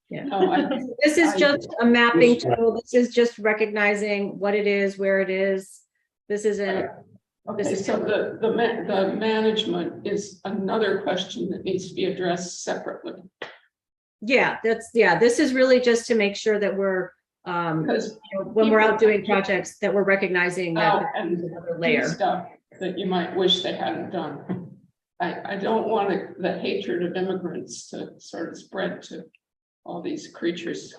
Yeah. This is just a mapping tool. This is just recognizing what it is, where it is. This isn't. Okay, so the management is another question that needs to be addressed separately. Yeah, this is really just to make sure that we're Because when we're out doing projects that we're recognizing that and there's another layer. stuff that you might wish they hadn't done. I don't want the hatred of immigrants to sort of spread to all these creatures.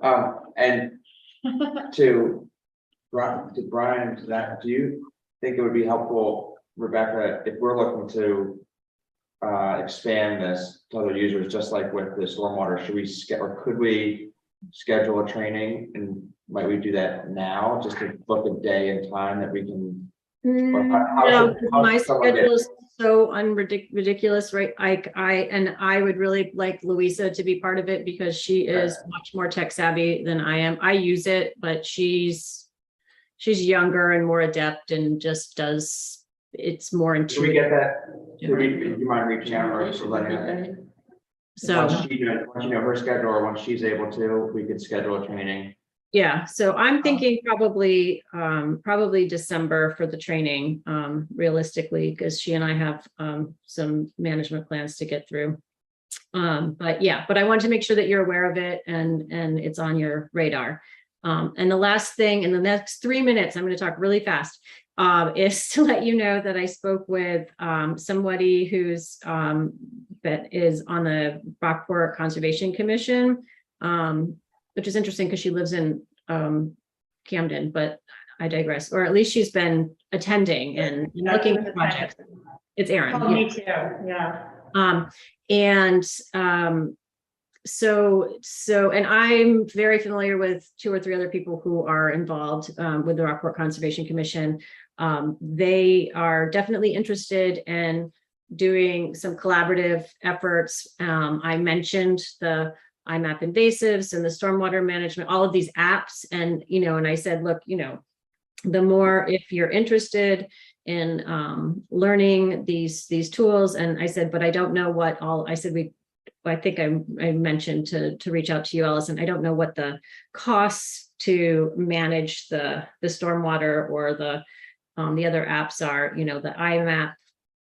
And to Brian, to that, do you think it would be helpful, Rebecca, if we're looking to expand this to other users, just like with the stormwater, could we schedule a training, and might we do that now, just to book a day and time that we can? No, my schedule is so ridiculous, right? I would really like Louisa to be part of it because she is much more tech savvy than I am. I use it, but she's younger and more adept and just does, it's more intuitive. Can we get that? Do you mind reaching out or letting her? So Once you know her schedule, or once she's able to, we could schedule a training. yeah, so I'm thinking probably December for the training, realistically, because she and I have some management plans to get through. But I want to make sure that you're aware of it and it's on your radar. And the last thing in the next 3 minutes, I'm going to talk really fast, is to let you know that I spoke with somebody who's that is on the Rockport Conservation Commission, which is interesting because she lives in Camden, but I digress. Or at least she's been attending and looking at projects. It's Erin. Oh, me too, yeah. So, and I'm very familiar with 2 or 3 other people who are involved with the Rockport Conservation Commission. They are definitely interested in doing some collaborative efforts. I mentioned the IMAP invasives and the stormwater management, all of these apps. And, and I said, look, the more, if you're interested in learning these tools, and I said, but I don't know what all, I said, I think I mentioned to reach out to you, Allison. I don't know what the costs to manage the stormwater or the other apps are, the IMAP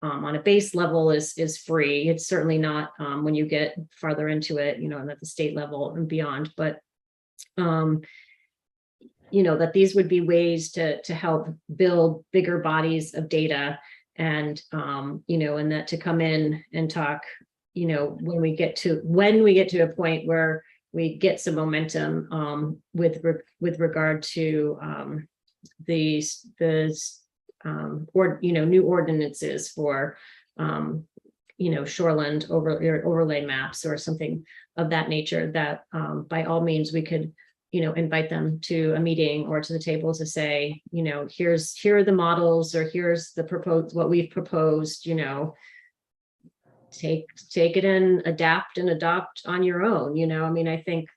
on a base level is free. It's certainly not when you get farther into it, and at the state level and beyond, but that these would be ways to help build bigger bodies of data and and that to come in and talk, when we get to a point where we get some momentum with regard to new ordinances for shoreland overlay maps or something of that nature, that by all means we could invite them to a meeting or to the table to say, here are the models, or here's the proposed, what we've proposed, take it in, adapt and adopt on your own. I think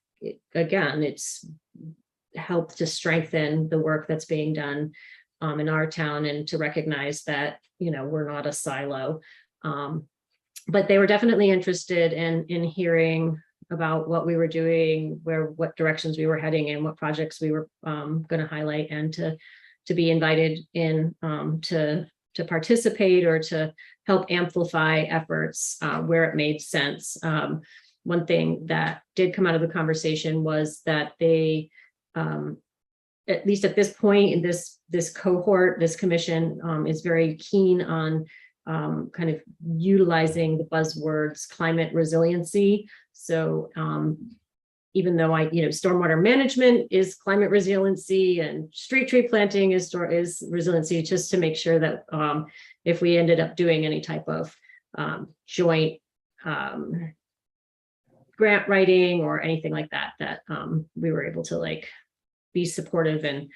again, it's helped to strengthen the work that's being done in our town, and to recognize that, we're not a silo. But they were definitely interested in hearing about what we were doing, what directions we were heading, and what projects we were going to highlight, and to be invited in to participate or to help amplify efforts where it made sense. One thing that did come out of the conversation was that they, at least at this point in this cohort, this commission is very keen on kind of utilizing the buzzwords climate resiliency. So even though stormwater management is climate resiliency and street tree planting is resiliency, just to make sure that if we ended up doing any type of joint grant writing or anything like that, that we were able to be supportive and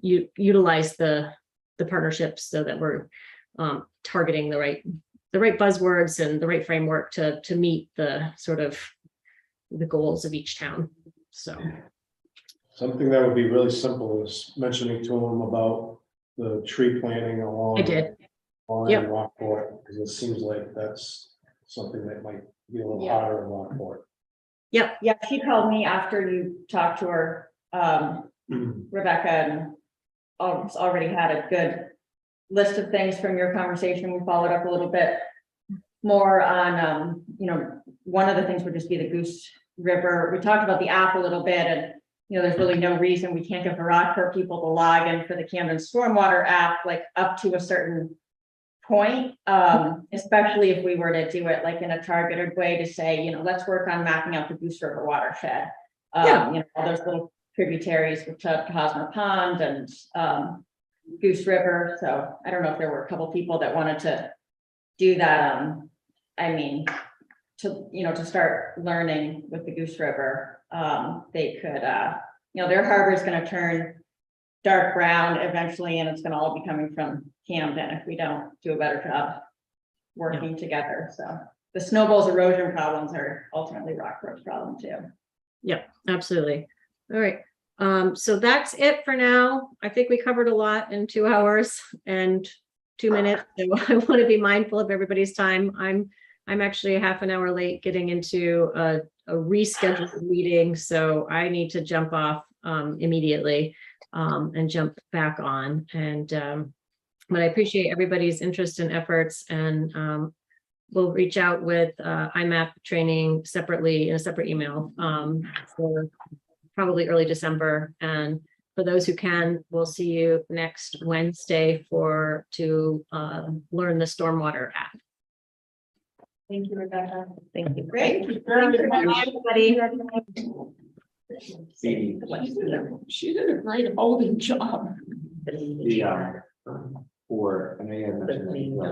utilize the partnerships so that we're targeting the right buzzwords and the right framework to meet the sort of the goals of each town. So Something that would be really simple is mentioning to them about the tree planting along. I did. On Rockport, because it seems like that's something that might be a little Yeah. harder in Rockport. Yep. Yeah, she called me after you talked to her, Rebecca, and already had a good list of things from your conversation. We followed up a little bit more on, one of the things would just be the Goose River. We talked about the app a little bit, and, there's really no reason we can't get the Rockport people to log in for the Camden Stormwater app, up to a certain point, especially if we were to do it in a targeted way to say, let's work on mapping out the Goose River watershed. All those little tributaries with Hosmer Pond and Goose River. So I don't know if there were a couple people that wanted to do that. To start learning with the Goose River, they could, their harbor is going to turn dark brown eventually, and it's going to all be coming from Camden if we don't do a better job working together. So the snowballs erosion problems are ultimately Rockport's problem too. Yep, absolutely. All right. So that's it for now. I think we covered a lot in 2 hours and 2 minutes. So I want to be mindful of everybody's time. I'm actually a half an hour late getting into a rescheduled meeting, so I need to jump off immediately and jump back on. And but I appreciate everybody's interest and efforts, and we'll reach out with IMAP training separately in a separate email for probably early December. And for those who can, we'll see you next Wednesday to learn the Stormwater app. Thank you, Rebecca. Thank you. Great. Bye, everybody. She did a great holding job. The, I know you had mentioned that.